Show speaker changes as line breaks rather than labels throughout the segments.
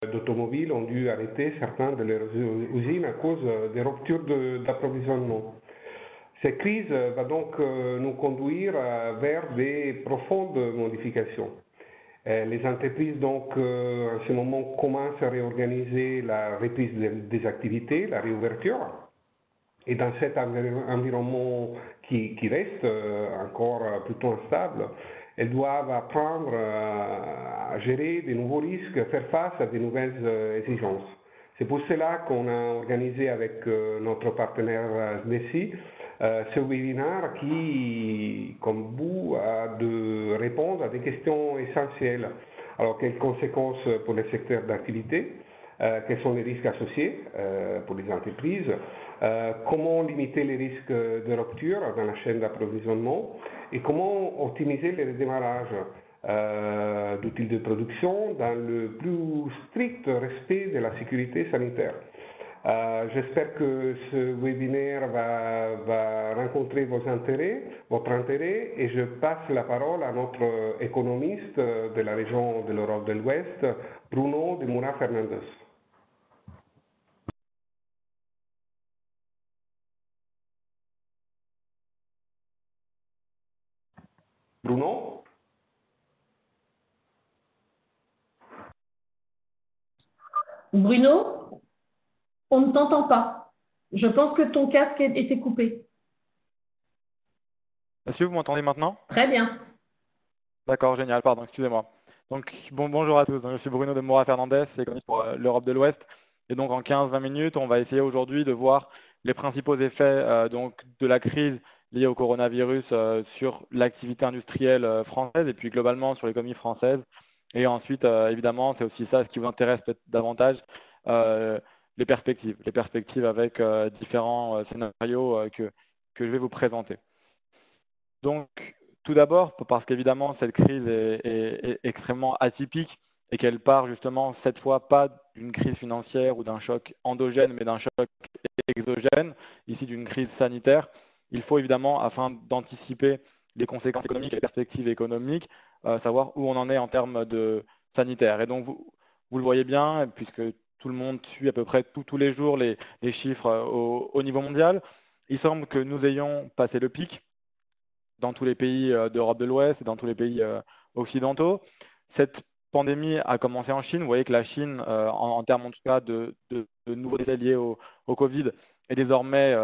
d'automobiles ont dû arrêter certaines de leurs usines à cause des ruptures d'approvisionnement. Cette crise va donc nous conduire vers des profondes modifications. Les entreprises, donc, en ce moment, commencent à réorganiser la reprise des activités, la réouverture. Et dans cet environnement qui reste encore plutôt instable, elles doivent apprendre à gérer de nouveaux risques, faire face à de nouvelles exigences. C'est pour cela qu'on a organisé avec notre partenaire SDECI ce webinaire qui, comme vous, a de répondre à des questions essentielles. Alors, quelles conséquences pour le secteur d'activité? Quels sont les risques associés pour les entreprises? Comment limiter les risques de rupture dans la chaîne d'approvisionnement? Et comment optimiser les redémarrages d'outils de production dans le plus strict respect de la sécurité sanitaire? J'espère que ce webinaire va rencontrer votre intérêt, et je passe la parole à notre économiste de la région de l'Europe de l'Ouest, Bruno de Moura Fernandez. Bruno?
Bruno, on ne t'entend pas. Je pense que ton casque était coupé.
Est-ce que vous m'entendez maintenant?
Très bien.
D'accord, génial, pardon, excusez-moi. Donc, bonjour à tous, je suis Bruno de Moura Fernandez, économiste pour l'Europe de l'Ouest. Et donc, en 15-20 minutes, on va essayer aujourd'hui de voir les principaux effets donc, de la crise liée au coronavirus sur l'activité industrielle française et puis globalement sur l'économie française. Et ensuite, évidemment, c'est aussi ça ce qui vous intéresse peut-être davantage, les perspectives avec différents scénarios que je vais vous présenter. Donc, tout d'abord, parce qu'évidemment, cette crise est extrêmement atypique et qu'elle part justement cette fois pas d'une crise financière ou d'un choc endogène, mais d'un choc exogène, ici d'une crise sanitaire. Il faut évidemment, afin d'anticiper les conséquences économiques et les perspectives économiques, savoir où on en est en termes de sanitaire. Et donc, vous le voyez bien, puisque tout le monde suit à peu près tous les jours les chiffres au niveau mondial, il semble que nous ayons passé le pic dans tous les pays d'Europe de l'Ouest et dans tous les pays occidentaux. Cette pandémie a commencé en Chine. Vous voyez que la Chine, en termes en tout cas de nouveaux décès liés au Covid, est désormais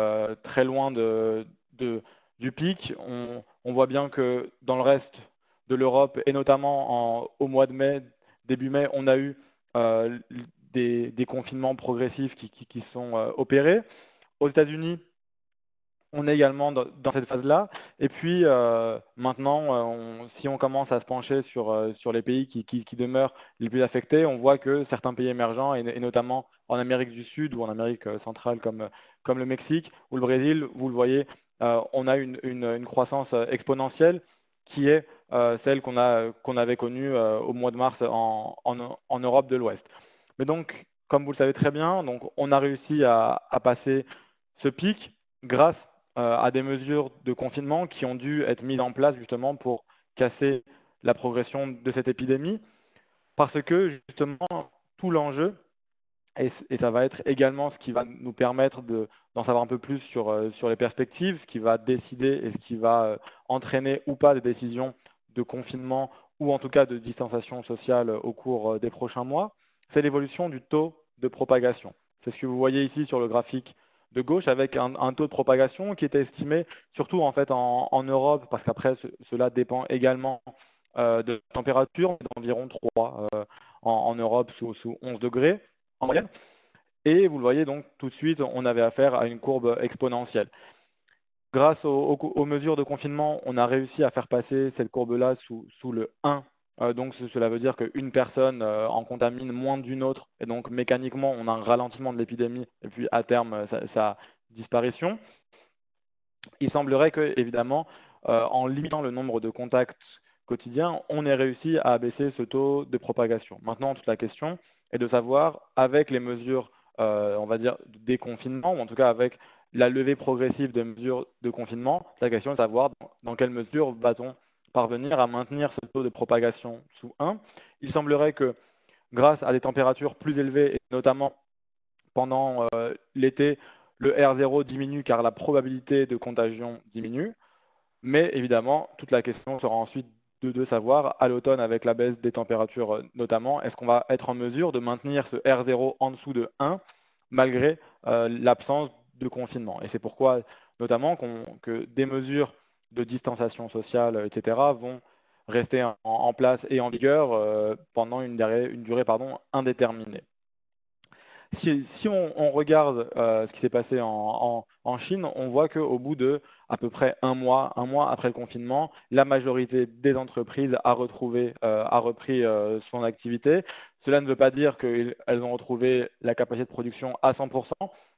très loin du pic. On voit bien que dans le reste de l'Europe, et notamment au mois de mai, début mai, on a eu des confinements progressifs qui sont opérés. Aux États-Unis, on est également dans cette phase-là. Et puis maintenant, si on commence à se pencher sur les pays qui demeurent les plus affectés, on voit que certains pays émergents, et notamment en Amérique du Sud ou en Amérique centrale comme le Mexique ou le Brésil, vous le voyez, on a une croissance exponentielle qui est celle qu'on avait connue au mois de mars en Europe de l'Ouest. Mais donc, comme vous le savez très bien, donc on a réussi à passer ce pic grâce à des mesures de confinement qui ont dû être mises en place justement pour casser la progression de cette épidémie, parce que justement tout l'enjeu, et ça va être également ce qui va nous permettre d'en savoir un peu plus sur les perspectives, ce qui va décider et ce qui va entraîner ou pas des décisions de confinement ou en tout cas de distanciation sociale au cours des prochains mois, c'est l'évolution du taux de propagation. C'est ce que vous voyez ici sur le graphique de gauche avec un taux de propagation qui est estimé surtout en fait en Europe, parce qu'après cela dépend également de la température, d'environ 3 en Europe sous 11 degrés en moyenne. Et vous le voyez donc tout de suite, on avait affaire à une courbe exponentielle. Grâce aux mesures de confinement, on a réussi à faire passer cette courbe-là sous le 1. Donc cela veut dire qu'une personne en contamine moins d'une autre, et donc mécaniquement on a un ralentissement de l'épidémie et puis à terme sa disparition. Il semblerait que évidemment en limitant le nombre de contacts quotidiens, on ait réussi à abaisser ce taux de propagation. Maintenant, toute la question est de savoir, avec les mesures on va dire de déconfinement, ou en tout cas avec la levée progressive des mesures de confinement, la question est de savoir dans quelle mesure va-t-on parvenir à maintenir ce taux de propagation sous 1. Il semblerait que grâce à des températures plus élevées, et notamment pendant l'été, le R0 diminue car la probabilité de contagion diminue. Mais évidemment, toute la question sera ensuite de savoir, à l'automne, avec la baisse des températures notamment, est-ce qu'on va être en mesure de maintenir ce R0 en dessous de 1 malgré l'absence de confinement. Et c'est pourquoi, notamment, que des mesures de distanciation sociale, etc., vont rester en place et en vigueur pendant une durée indéterminée. Si on regarde ce qui s'est passé en Chine, on voit qu'au bout de à peu près un mois après le confinement, la majorité des entreprises a repris son activité. Cela ne veut pas dire qu'elles ont retrouvé la capacité de production à 100%,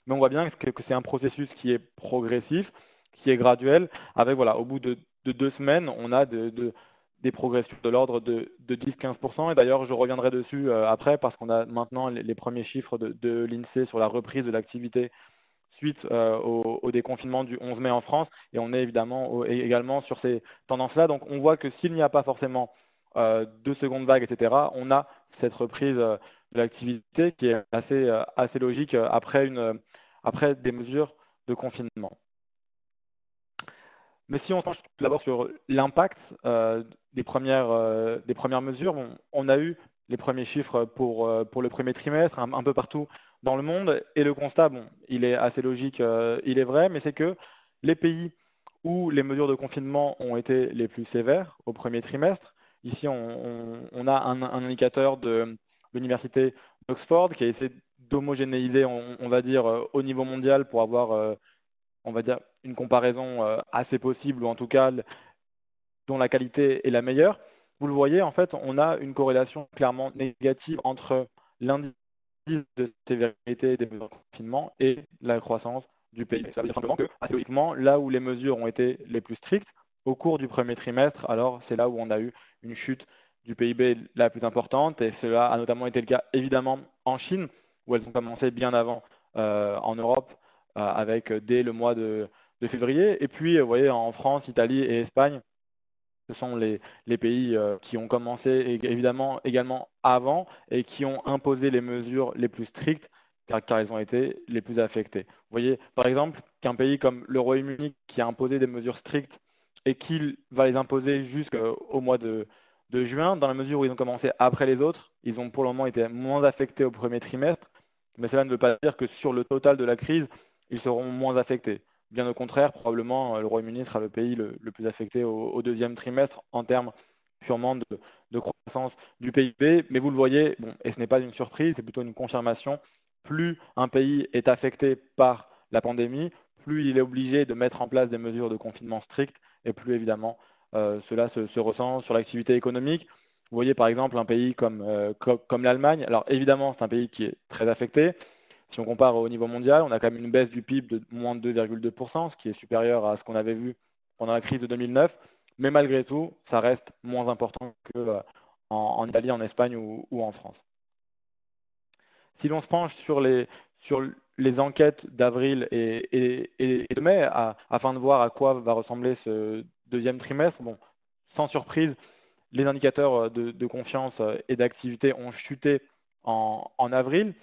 mais on voit bien que c'est un processus qui est progressif, qui est graduel, avec voilà, au bout de 2 semaines, on a des progressions de l'ordre de 10-15%. Et d'ailleurs, je reviendrai dessus après parce qu'on a maintenant les premiers chiffres de l'INSEE sur la reprise de l'activité suite au déconfinement du 11 mai en France. Et on est évidemment également sur ces tendances-là. Donc on voit que s'il n'y a pas forcément de seconde vague, etc., on a cette reprise de l'activité qui est assez logique après des mesures de confinement. Mais si on se penche d'abord sur l'impact des premières mesures, on a eu les premiers chiffres pour le premier trimestre un peu partout dans le monde, et le constat, il est assez logique, il est vrai, mais c'est que les pays où les mesures de confinement ont été les plus sévères au premier trimestre, ici on a un indicateur de l'université d'Oxford qui a essayé d'homogénéiser, on va dire, au niveau mondial pour avoir on va dire, une comparaison assez possible, ou en tout cas dont la qualité est la meilleure. Vous le voyez, en fait, on a une corrélation clairement négative entre l'indice de sévérité des mesures de confinement et la croissance du pays. Ça veut dire simplement que, assez logiquement, là où les mesures ont été les plus strictes, au cours du premier trimestre, alors c'est là où on a eu une chute du PIB la plus importante, et cela a notamment été le cas évidemment en Chine, où elles ont commencé bien avant en Europe, avec dès le mois de février. Et puis, vous voyez, en France, Italie et Espagne, ce sont les pays qui ont commencé évidemment également avant et qui ont imposé les mesures les plus strictes car ils ont été les plus affectés. Vous voyez, par exemple, qu'un pays comme le Royaume-Uni qui a imposé des mesures strictes et qui va les imposer jusqu'au mois de juin, dans la mesure où ils ont commencé après les autres, ils ont pour le moment été moins affectés au premier trimestre, mais cela ne veut pas dire que sur le total de la crise, ils seront moins affectés. Bien au contraire, probablement, le Royaume-Uni sera le pays le plus affecté au deuxième trimestre en termes purement de croissance du PIB. Mais vous le voyez, et ce n'est pas une surprise, c'est plutôt une confirmation, plus un pays est affecté par la pandémie, plus il est obligé de mettre en place des mesures de confinement strictes, et plus évidemment cela se ressent sur l'activité économique. Vous voyez par exemple un pays comme l'Allemagne. Alors évidemment, c'est un pays qui est très affecté. Si on compare au niveau mondial, on a quand même une baisse du PIB de moins de 2,2%, ce qui est supérieur à ce qu'on avait vu pendant la crise de 2009. Mais malgré tout, ça reste moins important qu'en Italie, en Espagne ou en France. Si l'on se penche sur les enquêtes d'avril et de mai, afin de voir à quoi va ressembler ce deuxième trimestre, sans surprise, les indicateurs de confiance et d'activité ont chuté en avril.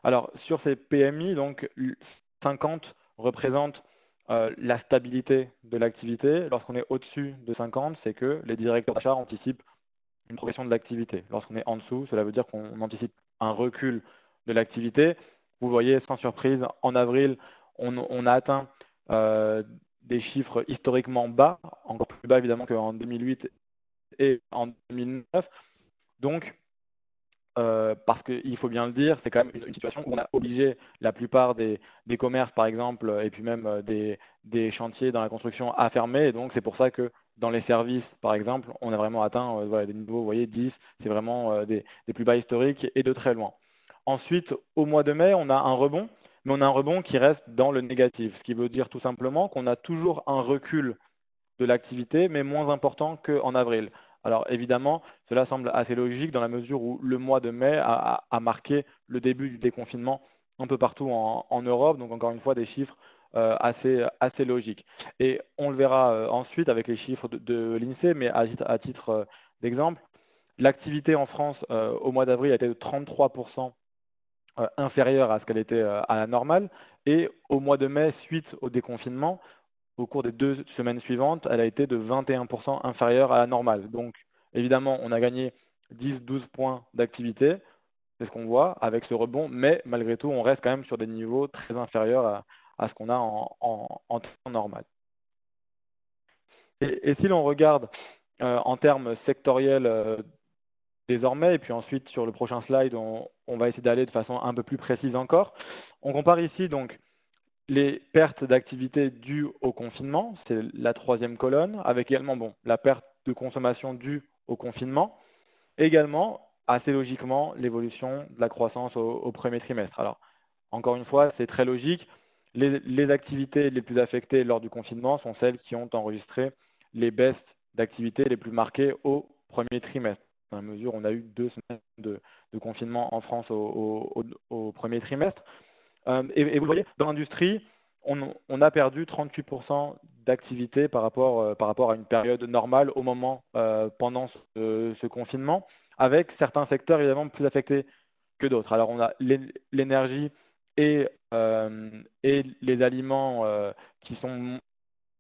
Alors, sur ces PMI, donc 50 représente la stabilité de l'activité. Lorsqu'on est au-dessus de 50, c'est que les directeurs d'achat anticipent une progression de l'activité. Lorsqu'on est en dessous, cela veut dire qu'on anticipe un recul de l'activité. Vous voyez, sans surprise, en avril, on a atteint des chiffres historiquement bas, encore plus bas évidemment qu'en 2008 et en 2009. Donc, parce qu'il faut bien le dire, c'est quand même une situation où on a obligé la plupart des commerces, par exemple, et puis même des chantiers dans la construction à fermer. Et donc, c'est pour ça que dans les services, par exemple, on a vraiment atteint des niveaux, vous voyez, 10, c'est vraiment des plus bas historiques et de très loin. Ensuite, au mois de mai, on a un rebond, mais on a un rebond qui reste dans le négatif, ce qui veut dire tout simplement qu'on a toujours un recul de l'activité, mais moins important qu'en avril. Alors évidemment, cela semble assez logique dans la mesure où le mois de mai a marqué le début du déconfinement un peu partout en Europe, donc encore une fois des chiffres assez logiques. Et on le verra ensuite avec les chiffres de l'INSEE, mais à titre d'exemple, l'activité en France au mois d'avril a été de 33% inférieure à ce qu'elle était à la normale. Et au mois de mai, suite au déconfinement, au cours des 2 semaines suivantes, elle a été de 21% inférieure à la normale. Donc, évidemment, on a gagné 10-12 points d'activité, c'est ce qu'on voit avec ce rebond, mais malgré tout, on reste quand même sur des niveaux très inférieurs à ce qu'on a en temps normal. Et si l'on regarde en termes sectoriels désormais, et puis ensuite sur le prochain slide, on va essayer d'aller de façon un peu plus précise encore. On compare ici donc les pertes d'activité dues au confinement, c'est la 3e colonne, avec également la perte de consommation due au confinement, également, assez logiquement, l'évolution de la croissance au premier trimestre. Alors, encore une fois, c'est très logique. Les activités les plus affectées lors du confinement sont celles qui ont enregistré les baisses d'activité les plus marquées au premier trimestre. Dans la mesure où on a eu 2 semaines de confinement en France au premier trimestre. Et vous voyez, dans l'industrie, on a perdu 38% d'activité par rapport à une période normale au moment pendant ce confinement, avec certains secteurs évidemment plus affectés que d'autres. Alors on a l'énergie et les aliments qui sont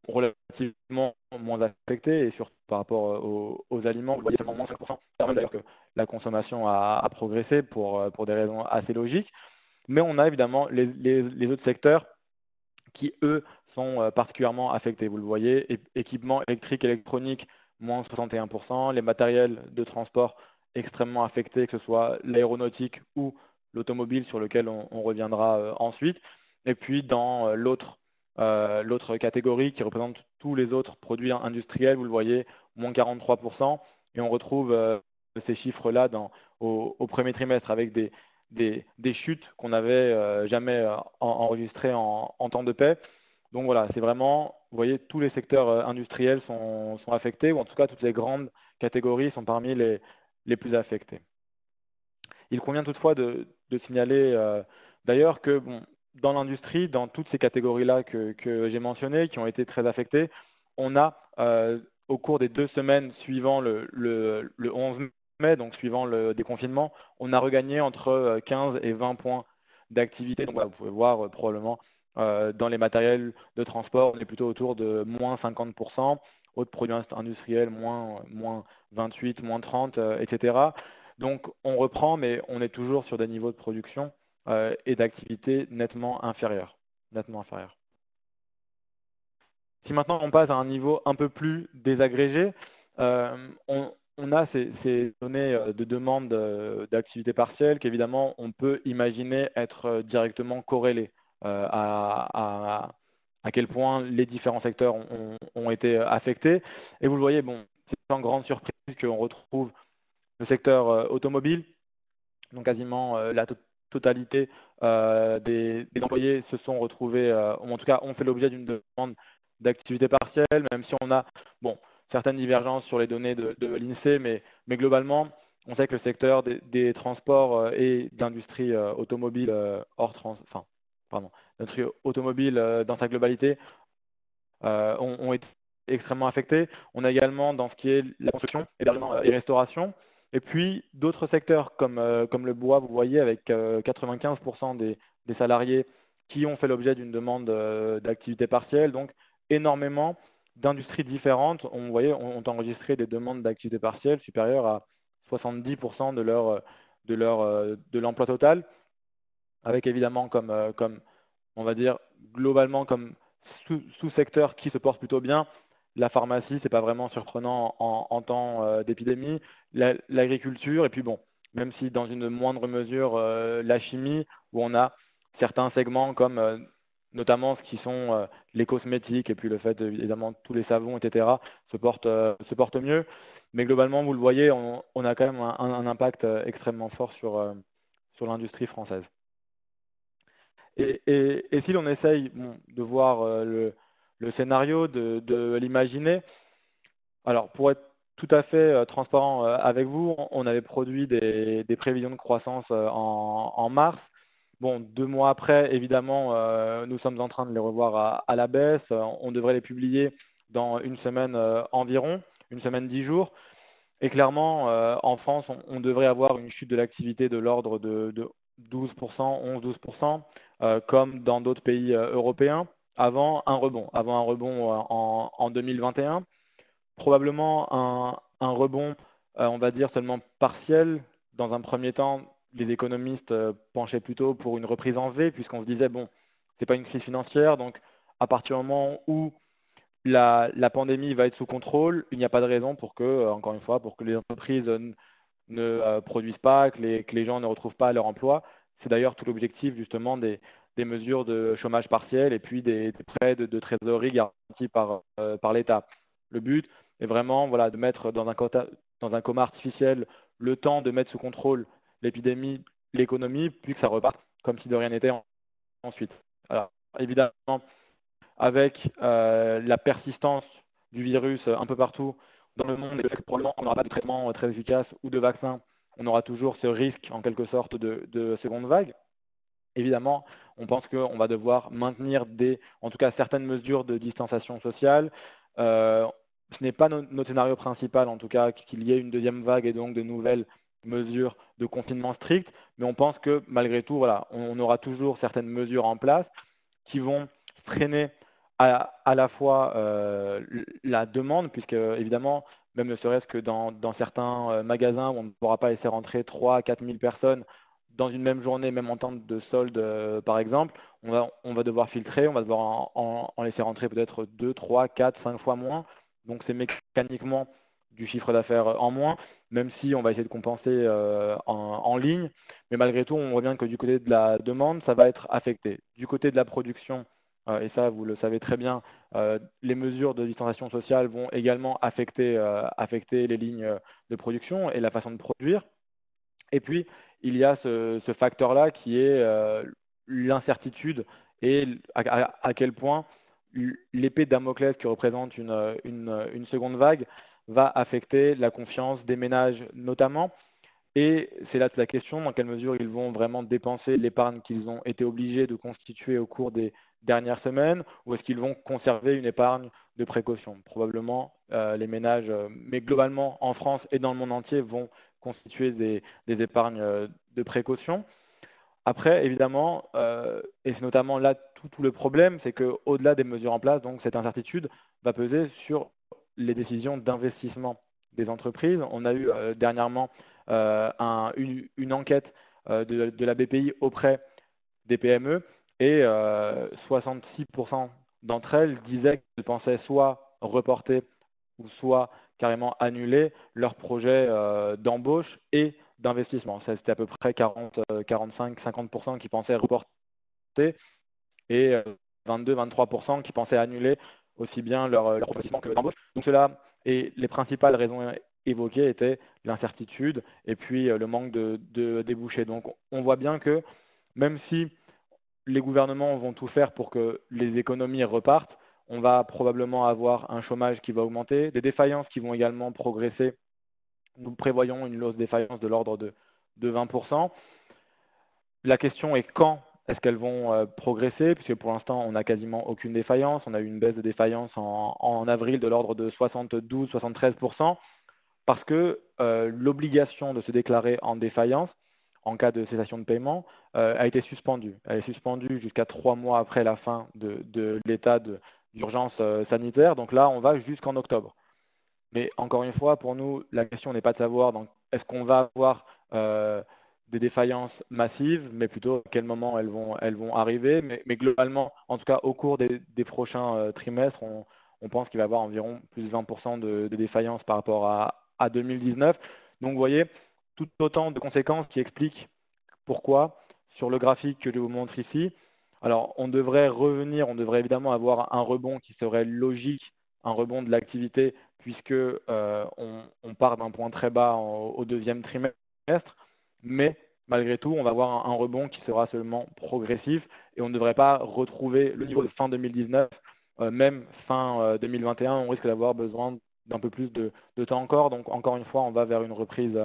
relativement moins affectés, et surtout par rapport aux aliments, vous voyez seulement moins 5%. Ça permet d'ailleurs que la consommation a progressé pour des raisons assez logiques. Mais on a évidemment les autres secteurs qui, eux, sont particulièrement affectés. Vous le voyez, équipements électriques, électroniques, moins 61%, les matériels de transport extrêmement affectés, que ce soit l'aéronautique ou l'automobile, sur lequel on reviendra ensuite. Et puis, dans l'autre catégorie qui représente tous les autres produits industriels, vous le voyez, moins 43%. Et on retrouve ces chiffres-là au premier trimestre avec des chutes qu'on n'avait jamais enregistrées en temps de paix. Donc voilà, c'est vraiment, vous voyez, tous les secteurs industriels sont affectés, ou en tout cas toutes les grandes catégories sont parmi les plus affectées. Il convient toutefois de signaler d'ailleurs que dans l'industrie, dans toutes ces catégories-là que j'ai mentionnées, qui ont été très affectées, on a au cours des 2 semaines suivant le 11 mai, donc suivant le déconfinement, on a regagné entre 15 et 20 points d'activité. Donc voilà, vous pouvez voir probablement dans les matériels de transport, on est plutôt autour de moins 50%, autres produits industriels, moins 28, moins 30, etc. Donc on reprend, mais on est toujours sur des niveaux de production et d'activité nettement inférieurs. Si maintenant on passe à un niveau un peu plus désagrégé, on a ces données de demande d'activité partielle qu'évidemment on peut imaginer être directement corrélées à quel point les différents secteurs ont été affectés. Et vous le voyez, c'est sans grande surprise qu'on retrouve le secteur automobile, donc quasiment la totalité des employés se sont retrouvés, ou en tout cas ont fait l'objet d'une demande d'activité partielle, même si on a certaines divergences sur les données de l'INSEE, mais globalement, on sait que le secteur des transports et d'industrie automobile l'industrie automobile dans sa globalité ont été extrêmement affectés. On a également dans ce qui est la construction, hébergement et restauration. Et puis d'autres secteurs comme le bois, vous voyez, avec 95% des salariés qui ont fait l'objet d'une demande d'activité partielle. Donc énormément d'industries différentes ont enregistré des demandes d'activité partielle supérieures à 70% de l'emploi total, avec évidemment comme on va dire globalement comme sous-secteur qui se porte plutôt bien. La pharmacie, c'est pas vraiment surprenant en temps d'épidémie. L'agriculture, et puis même si dans une moindre mesure la chimie, où on a certains segments comme notamment ce qui sont les cosmétiques, et puis le fait évidemment tous les savons, etc., se portent mieux. Mais globalement, vous le voyez, on a quand même un impact extrêmement fort sur l'industrie française. Et si l'on essaye de voir le scénario, de l'imaginer, alors pour être tout à fait transparent avec vous, on avait produit des prévisions de croissance en mars. 2 mois après, évidemment, nous sommes en train de les revoir à la baisse. On devrait les publier dans une semaine environ, une semaine 10 jours. Et clairement, en France, on devrait avoir une chute de l'activité de l'ordre de 12%, 11-12%, comme dans d'autres pays européens, avant un rebond en 2021. Probablement un rebond, on va dire, seulement partiel. Dans un premier temps, les économistes penchaient plutôt pour une reprise en V, puisqu'on se disait, bon, c'est pas une crise financière, donc à partir du moment où la pandémie va être sous contrôle, il n'y a pas de raison pour que, encore une fois, pour que les entreprises ne produisent pas, que les gens ne retrouvent pas leur emploi. C'est d'ailleurs tout l'objectif justement des mesures de chômage partiel et puis des prêts de trésorerie garantis par l'État. Le but est vraiment voilà, de mettre dans un coma artificiel le temps de mettre sous contrôle l'épidémie, l'économie, puis que ça reparte comme si de rien n'était ensuite. Alors évidemment, avec la persistance du virus un peu partout dans le monde et le fait que probablement on n'aura pas de traitement très efficace ou de vaccin, on aura toujours ce risque en quelque sorte de seconde vague. Évidemment, on pense qu'on va devoir maintenir en tout cas certaines mesures de distanciation sociale. Ce n'est pas notre scénario principal, en tout cas, qu'il y ait une deuxième vague et donc de nouvelles mesures de confinement strict, mais on pense que malgré tout, voilà, on aura toujours certaines mesures en place qui vont freiner à la fois la demande, puisque évidemment, même ne serait-ce que dans certains magasins où on ne pourra pas laisser rentrer 3 à 4 000 personnes dans une même journée, même en temps de solde par exemple, on va devoir filtrer, on va devoir en laisser rentrer peut-être 2, 3, 4, 5 fois moins. Donc c'est mécaniquement du chiffre d'affaires en moins, même si on va essayer de compenser en ligne. Mais malgré tout, on voit bien que du côté de la demande, ça va être affecté. Du côté de la production, et ça vous le savez très bien, les mesures de distanciation sociale vont également affecter les lignes de production et la façon de produire. Et puis, il y a ce facteur-là qui est l'incertitude et à quel point l'épée de Damoclès qui représente une seconde vague va affecter la confiance des ménages notamment. Et c'est là toute la question, dans quelle mesure ils vont vraiment dépenser l'épargne qu'ils ont été obligés de constituer au cours des dernières semaines, ou est-ce qu'ils vont conserver une épargne de précaution. Probablement les ménages, mais globalement en France et dans le monde entier, vont constituer des épargnes de précaution. Après, évidemment, et c'est notamment là tout le problème, c'est qu'au-delà des mesures en place, donc cette incertitude va peser sur les décisions d'investissement des entreprises. On a eu dernièrement une enquête de la BPI auprès des PME et 66% d'entre elles disaient qu'elles pensaient soit reporter ou soit carrément annuler leur projet d'embauche et d'investissement. C'était à peu près 45-50% qui pensaient reporter et 22-23% qui pensaient annuler aussi bien leur investissement que d'embauche. Donc cela et les principales raisons évoquées étaient l'incertitude et puis le manque de débouchés. Donc on voit bien que même si les gouvernements vont tout faire pour que les économies repartent, on va probablement avoir un chômage qui va augmenter, des défaillances qui vont également progresser. Nous prévoyons une hausse de défaillance de l'ordre de 20%. La question est quand est-ce qu'elles vont progresser, puisque pour l'instant, on n'a quasiment aucune défaillance. On a eu une baisse de défaillance en avril de l'ordre de 72-73%, parce que l'obligation de se déclarer en défaillance en cas de cessation de paiement a été suspendue. Elle est suspendue jusqu'à 3 mois après la fin de l'état d'urgence sanitaire. Donc là, on va jusqu'en octobre. Mais encore une fois, pour nous, la question n'est pas de savoir est-ce qu'on va avoir des défaillances massives, mais plutôt à quel moment elles vont arriver. Mais globalement, en tout cas au cours des prochains trimestres, on pense qu'il va y avoir environ plus de 20% de défaillances par rapport à 2019. Donc vous voyez, tout autant de conséquences qui expliquent pourquoi, sur le graphique que je vous montre ici, alors on devrait évidemment avoir un rebond qui serait logique, un rebond de l'activité, puisque on part d'un point très bas au deuxième trimestre, mais malgré tout, on va avoir un rebond qui sera seulement progressif et on ne devrait pas retrouver le niveau de fin 2019, même fin 2021, on risque d'avoir besoin d'un peu plus de temps encore. Donc encore une fois, on va vers une reprise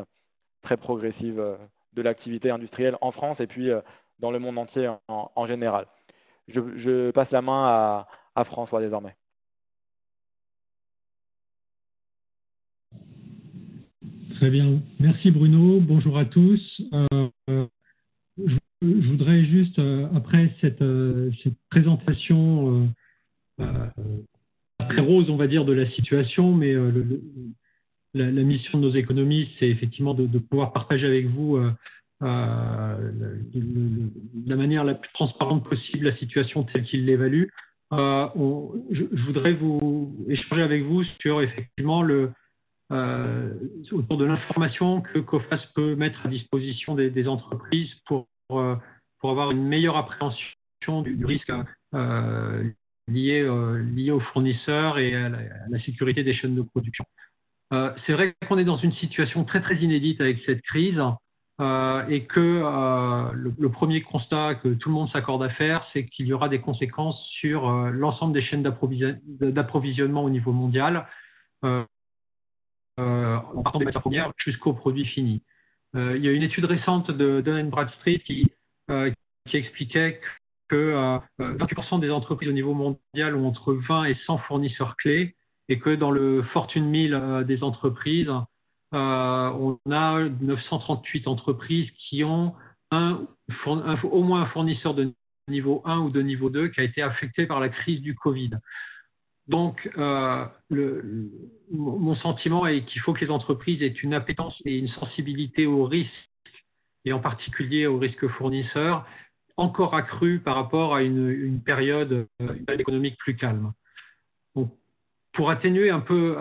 très progressive de l'activité industrielle en France et puis dans le monde entier en général. Je passe la main à François désormais.
Très bien. Merci Bruno. Bonjour à tous. Je voudrais juste, après cette présentation très rose, on va dire, de la situation, mais la mission de nos économistes, c'est effectivement de pouvoir partager avec vous la manière la plus transparente possible la situation telle qu'ils l'évaluent. Je voudrais vous échanger avec vous sur effectivement autour de l'information que COFAS peut mettre à disposition des entreprises pour avoir une meilleure appréhension du risque lié aux fournisseurs et à la sécurité des chaînes de production. C'est vrai qu'on est dans une situation très très inédite avec cette crise et que le premier constat que tout le monde s'accorde à faire, c'est qu'il y aura des conséquences sur l'ensemble des chaînes d'approvisionnement au niveau mondial, en partant des matières premières jusqu'aux produits finis. Il y a une étude récente de Dun & Bradstreet qui expliquait que 28% des entreprises au niveau mondial ont entre 20 et 100 fournisseurs clés et que dans le Fortune 1000 des entreprises, on a 938 entreprises qui ont au moins un fournisseur de niveau 1 ou de niveau 2 qui a été affecté par la crise du Covid. Donc, mon sentiment est qu'il faut que les entreprises aient une appétence et une sensibilité au risque, et en particulier au risque fournisseur, encore accrue par rapport à une période économique plus calme. Donc, pour atténuer un peu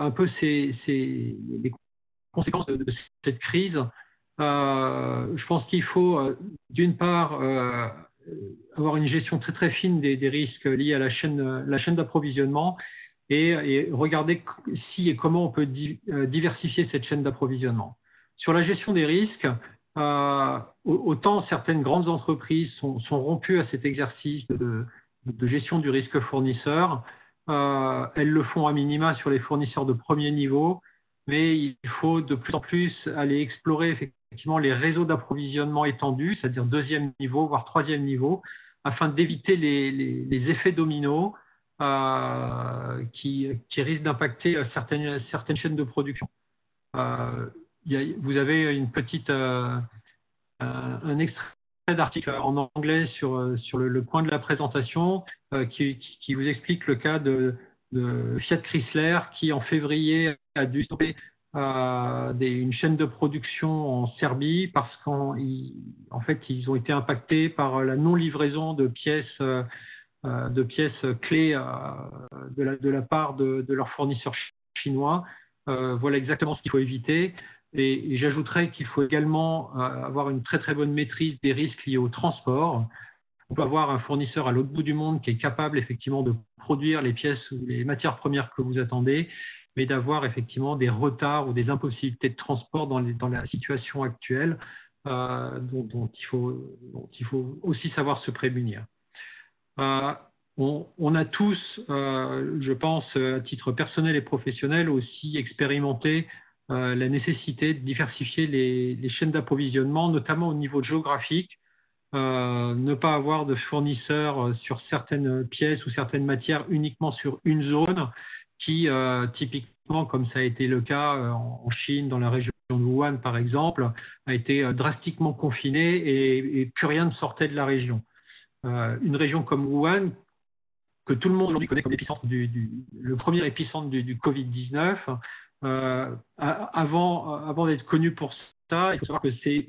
les conséquences de cette crise, je pense qu'il faut, d'une part, avoir une gestion très très fine des risques liés à la chaîne d'approvisionnement et regarder si et comment on peut diversifier cette chaîne d'approvisionnement. Sur la gestion des risques, autant certaines grandes entreprises sont rompues à cet exercice de gestion du risque fournisseur, elles le font à minima sur les fournisseurs de premier niveau, mais il faut de plus en plus aller explorer effectivement les réseaux d'approvisionnement étendus, c'est-à-dire deuxième niveau, voire troisième niveau, afin d'éviter les effets dominos qui risquent d'impacter certaines chaînes de production. Vous avez un extrait d'article en anglais sur le point de la présentation qui vous explique le cas de Fiat Chrysler qui en février a dû stopper une chaîne de production en Serbie parce qu'en fait ils ont été impactés par la non-livraison de pièces clés de la part de leurs fournisseurs chinois. Voilà exactement ce qu'il faut éviter. Et j'ajouterais qu'il faut également avoir une très très bonne maîtrise des risques liés au transport. On peut avoir un fournisseur à l'autre bout du monde qui est capable effectivement de produire les pièces ou les matières premières que vous attendez, mais d'avoir effectivement des retards ou des impossibilités de transport dans la situation actuelle dont il faut aussi savoir se prémunir. On a tous, je pense, à titre personnel et professionnel, aussi expérimenté la nécessité de diversifier les chaînes d'approvisionnement, notamment au niveau géographique, ne pas avoir de fournisseurs sur certaines pièces ou certaines matières uniquement sur une zone qui, typiquement, comme ça a été le cas en Chine, dans la région de Wuhan par exemple, a été drastiquement confinée et plus rien ne sortait de la région. Une région comme Wuhan, que tout le monde aujourd'hui connaît comme le premier épicentre du Covid-19, avant d'être connu pour ça, il faut savoir que c'est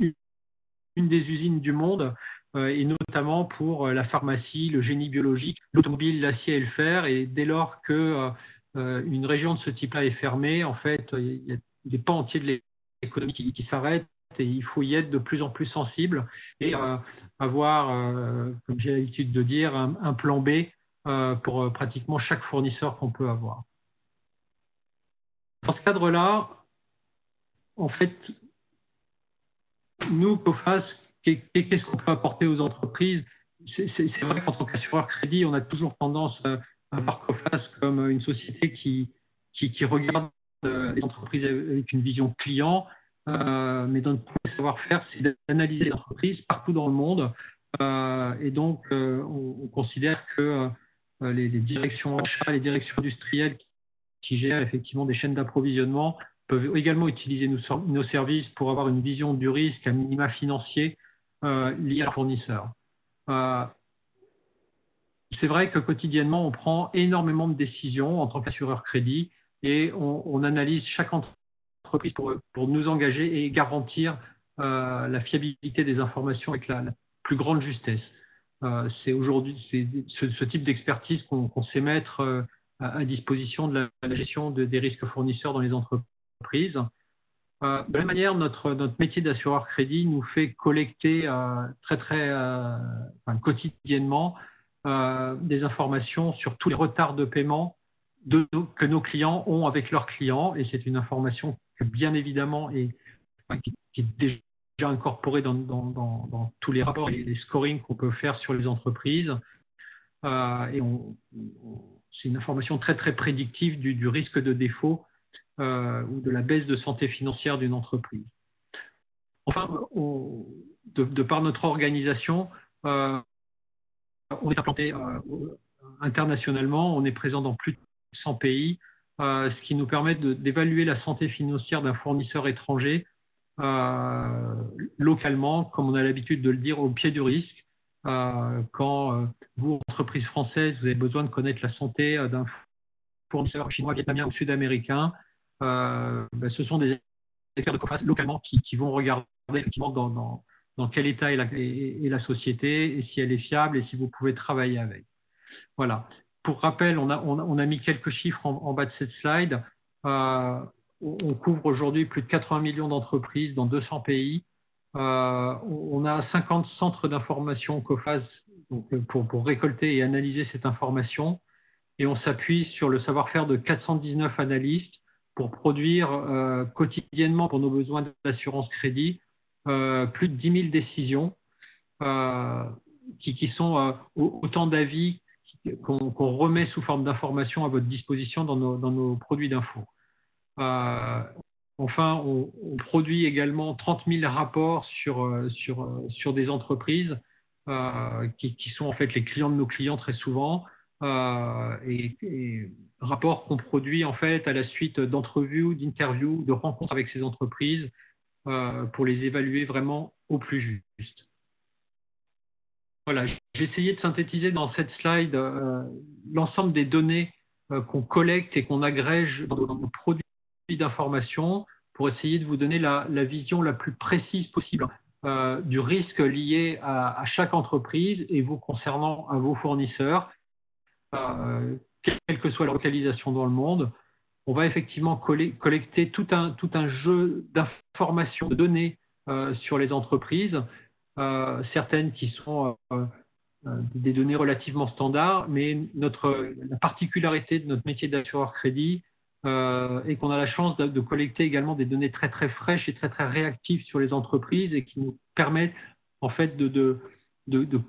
une des usines du monde, et notamment pour la pharmacie, le génie biologique, l'automobile, l'acier et le fer. Et dès lors que une région de ce type-là est fermée, en fait, il y a des pans entiers de l'économie qui s'arrêtent et il faut y être de plus en plus sensible et avoir, comme j'ai l'habitude de dire, un plan B pour pratiquement chaque fournisseur qu'on peut avoir. Dans ce cadre-là, en fait, nous, COFAS, qu'est-ce qu'on peut apporter aux entreprises? C'est vrai qu'en tant qu'assureur crédit, on a toujours tendance à voir COFAS comme une société qui regarde les entreprises avec une vision client, mais dans notre savoir-faire, c'est d'analyser les entreprises partout dans le monde. Et donc, on considère que les directions achats, les directions industrielles qui gèrent effectivement des chaînes d'approvisionnement peuvent également utiliser nos services pour avoir une vision du risque à minima financier lié à leur fournisseur. C'est vrai que quotidiennement, on prend énormément de décisions en tant qu'assureur crédit et on analyse chaque entreprise pour nous engager et garantir la fiabilité des informations avec la plus grande justesse. C'est aujourd'hui ce type d'expertise qu'on sait mettre à disposition de la gestion des risques fournisseurs dans les entreprises. De la même manière, notre métier d'assureur crédit nous fait collecter quotidiennement des informations sur tous les retards de paiement que nos clients ont avec leurs clients, et c'est une information que bien évidemment qui est déjà incorporée dans tous les rapports et les scorings qu'on peut faire sur les entreprises. Et c'est une information très très prédictive du risque de défaut ou de la baisse de santé financière d'une entreprise. Enfin, de par notre organisation, on est implanté internationalement, on est présent dans plus de 100 pays, ce qui nous permet d'évaluer la santé financière d'un fournisseur étranger localement, comme on a l'habitude de le dire, au pied du risque. Quand vous, entreprise française, vous avez besoin de connaître la santé d'un fournisseur chinois, vietnamien ou sud-américain, ce sont des experts de Coface localement qui vont regarder effectivement dans quel état est la société et si elle est fiable et si vous pouvez travailler avec. Voilà. Pour rappel, on a mis quelques chiffres en bas de cette slide. On couvre aujourd'hui plus de 80 millions d'entreprises dans 200 pays. On a 50 centres d'information Coface pour récolter et analyser cette information. Et on s'appuie sur le savoir-faire de 419 analystes pour produire quotidiennement, pour nos besoins d'assurance crédit, plus de 10 000 décisions qui sont autant d'avis qu'on remet sous forme d'informations à votre disposition dans nos produits d'info. Enfin, on produit également 30 000 rapports sur des entreprises qui sont en fait les clients de nos clients très souvent, et rapports qu'on produit en fait à la suite d'entrevues, d'interviews, de rencontres avec ces entreprises pour les évaluer vraiment au plus juste. Voilà, j'ai essayé de synthétiser dans cette slide l'ensemble des données qu'on collecte et qu'on agrège dans nos produits d'information pour essayer de vous donner la vision la plus précise possible du risque lié à chaque entreprise et vous concernant à vos fournisseurs, quelle que soit la localisation dans le monde. On va effectivement collecter tout un jeu d'informations, de données sur les entreprises, certaines qui sont des données relativement standards, mais la particularité de notre métier d'assureur crédit est qu'on a la chance de collecter également des données très très fraîches et très très réactives sur les entreprises et qui nous permettent en fait de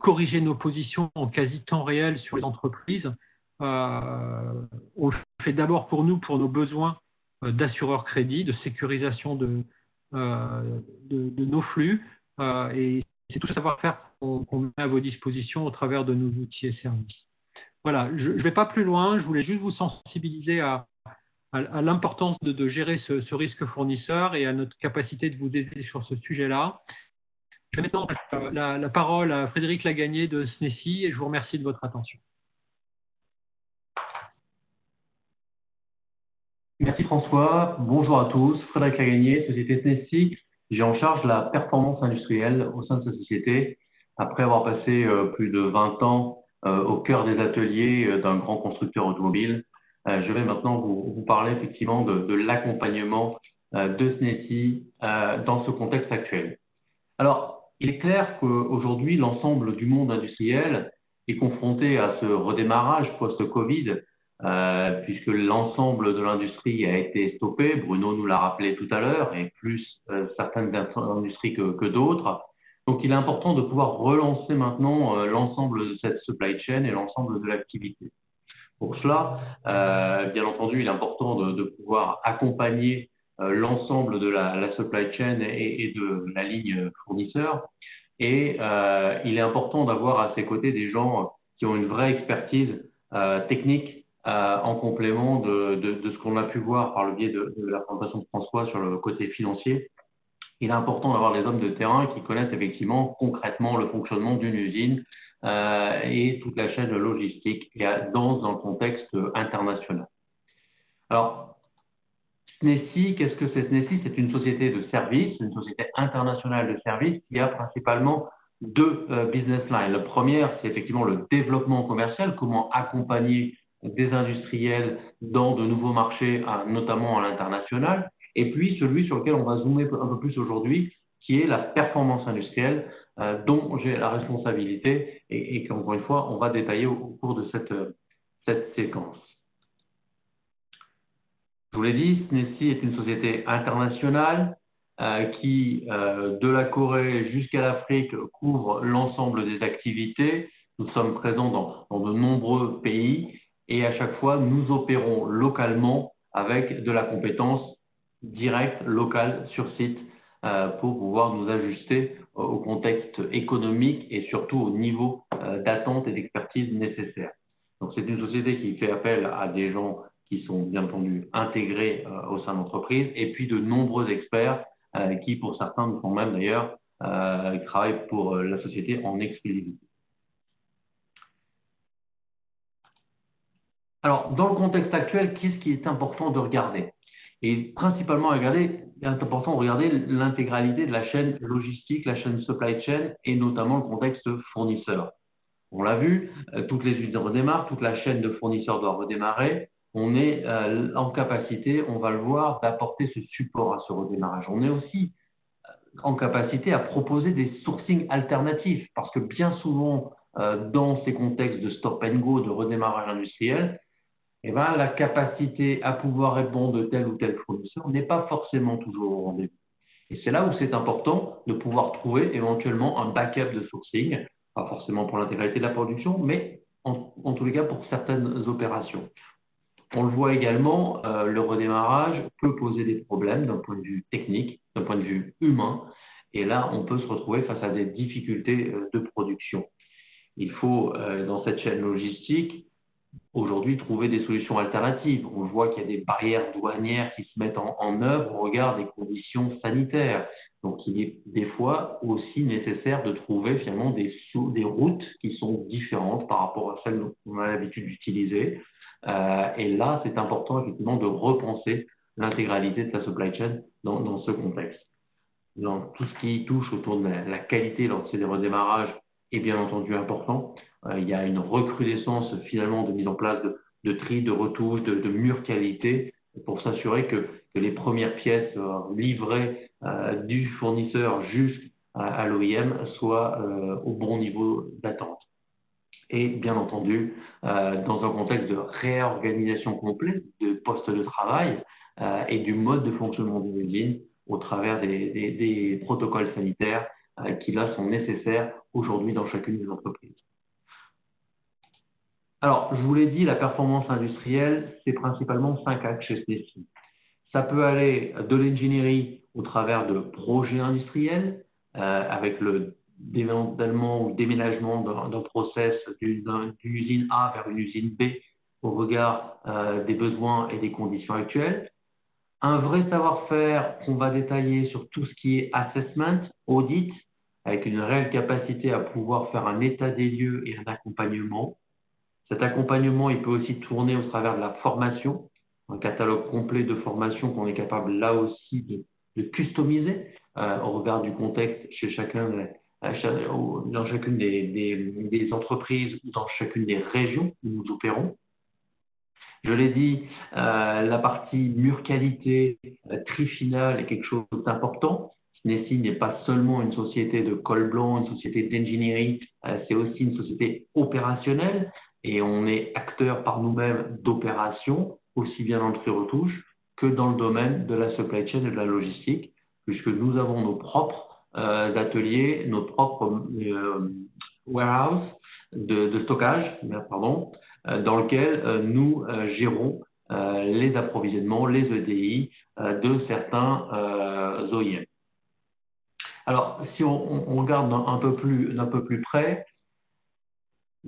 corriger nos positions en quasi temps réel sur les entreprises. On le fait d'abord pour nous, pour nos besoins d'assureur crédit, de sécurisation de nos flux, et c'est tout ce savoir-faire qu'on met à vos dispositions au travers de nos outils et services. Voilà, je ne vais pas plus loin, je voulais juste vous sensibiliser à l'importance de gérer ce risque fournisseur et à notre capacité de vous aider sur ce sujet-là. Je vais maintenant passer la parole à Frédéric Lagagné de SNECI et je vous remercie de votre attention.
Merci François, bonjour à tous, Frédéric Lagagné, société SNECI. J'ai en charge la performance industrielle au sein de cette société. Après avoir passé plus de 20 ans au cœur des ateliers d'un grand constructeur automobile, je vais maintenant vous parler effectivement de l'accompagnement de SNECI dans ce contexte actuel. Alors, il est clair qu'aujourd'hui, l'ensemble du monde industriel est confronté à ce redémarrage post-Covid, puisque l'ensemble de l'industrie a été stoppé. Bruno nous l'a rappelé tout à l'heure, et plus certaines industries que d'autres. Donc, il est important de pouvoir relancer maintenant l'ensemble de cette supply chain et l'ensemble de l'activité. Pour cela, bien entendu, il est important de pouvoir accompagner l'ensemble de la supply chain et de la ligne fournisseur. Et il est important d'avoir à ses côtés des gens qui ont une vraie expertise technique en complément de ce qu'on a pu voir par le biais de la présentation de François sur le côté financier. Il est important d'avoir des hommes de terrain qui connaissent effectivement concrètement le fonctionnement d'une usine et toute la chaîne logistique et dans un contexte international. Alors, SNESI, qu'est-ce que c'est SNESI? C'est une société de services, une société internationale de services qui a principalement deux business lines. Le premier, c'est effectivement le développement commercial, comment accompagner des industriels dans de nouveaux marchés, notamment à l'international. Et puis celui sur lequel on va zoomer un peu plus aujourd'hui, qui est la performance industrielle, dont j'ai la responsabilité et qu'encore une fois, on va détailler au cours de cette séquence. Je vous l'ai dit, SNESI est une société internationale qui, de la Corée jusqu'à l'Afrique, couvre l'ensemble des activités. Nous sommes présents dans de nombreux pays et à chaque fois, nous opérons localement avec de la compétence directe, locale, sur site, pour pouvoir nous ajuster au contexte économique et surtout au niveau d'attente et d'expertise nécessaire. Donc, c'est une société qui fait appel à des gens qui sont bien entendu intégrés au sein de l'entreprise, et puis de nombreux experts qui, pour certains, nous font même d'ailleurs, travaillent pour la société en exclusivité. Alors, dans le contexte actuel, qu'est-ce qui est important de regarder? Et principalement, il est important de regarder l'intégralité de la chaîne logistique, la chaîne supply chain, et notamment le contexte fournisseur. On l'a vu, toutes les usines redémarrent, toute la chaîne de fournisseurs doit redémarrer. On est en capacité, on va le voir, d'apporter ce support à ce redémarrage. On est aussi en capacité à proposer des sourcings alternatifs parce que bien souvent, dans ces contextes de stop and go, de redémarrage industriel, eh ben, la capacité à pouvoir répondre de tel ou tel fournisseur n'est pas forcément toujours au rendez-vous. Et c'est là où c'est important de pouvoir trouver éventuellement un backup de sourcing, pas forcément pour l'intégralité de la production, mais en tous les cas pour certaines opérations. On le voit également, le redémarrage peut poser des problèmes d'un point de vue technique, d'un point de vue humain, et là, on peut se retrouver face à des difficultés de production. Il faut, dans cette chaîne logistique, aujourd'hui, trouver des solutions alternatives. On voit qu'il y a des barrières douanières qui se mettent en œuvre au regard des conditions sanitaires. Donc, il est des fois aussi nécessaire de trouver finalement des routes qui sont différentes par rapport à celles qu'on a l'habitude d'utiliser. Et là, c'est important effectivement de repenser l'intégralité de sa supply chain dans ce contexte. Dans tout ce qui touche autour de la qualité lors de ces redémarrages est bien entendu important. Il y a une recrudescence finalement de mise en place de tri, de retouches, de murs qualité pour s'assurer que les premières pièces livrées du fournisseur jusqu'à l'OIM soient au bon niveau d'attente. Et bien entendu, dans un contexte de réorganisation complète de postes de travail et du mode de fonctionnement d'une usine au travers des protocoles sanitaires qui là sont nécessaires aujourd'hui dans chacune des entreprises. Alors, je vous l'ai dit, la performance industrielle, c'est principalement 5 axes chez SNESI. Ça peut aller de l'ingénierie au travers de projets industriels avec le démantèlement ou déménagement d'un process d'une usine A vers une usine B au regard des besoins et des conditions actuelles. Un vrai savoir-faire qu'on va détailler sur tout ce qui est assessment, audit, avec une réelle capacité à pouvoir faire un état des lieux et un accompagnement. Cet accompagnement, il peut aussi tourner au travers de la formation, un catalogue complet de formations qu'on est capable là aussi de customiser au regard du contexte chez dans chacune des entreprises ou dans chacune des régions où nous opérons. Je l'ai dit, la partie mur qualité, tri final est quelque chose d'important. SNESI n'est pas seulement une société de col blanc, une société d'ingénierie, c'est aussi une société opérationnelle et on est acteur par nous-mêmes d'opérations, aussi bien dans le tri-retouche que dans le domaine de la supply chain et de la logistique, puisque nous avons nos propres ateliers, nos propres warehouses de stockage, dans lequel nous gérons les approvisionnements, les EDI de certains OIM. Alors, si on regarde d'un peu plus près,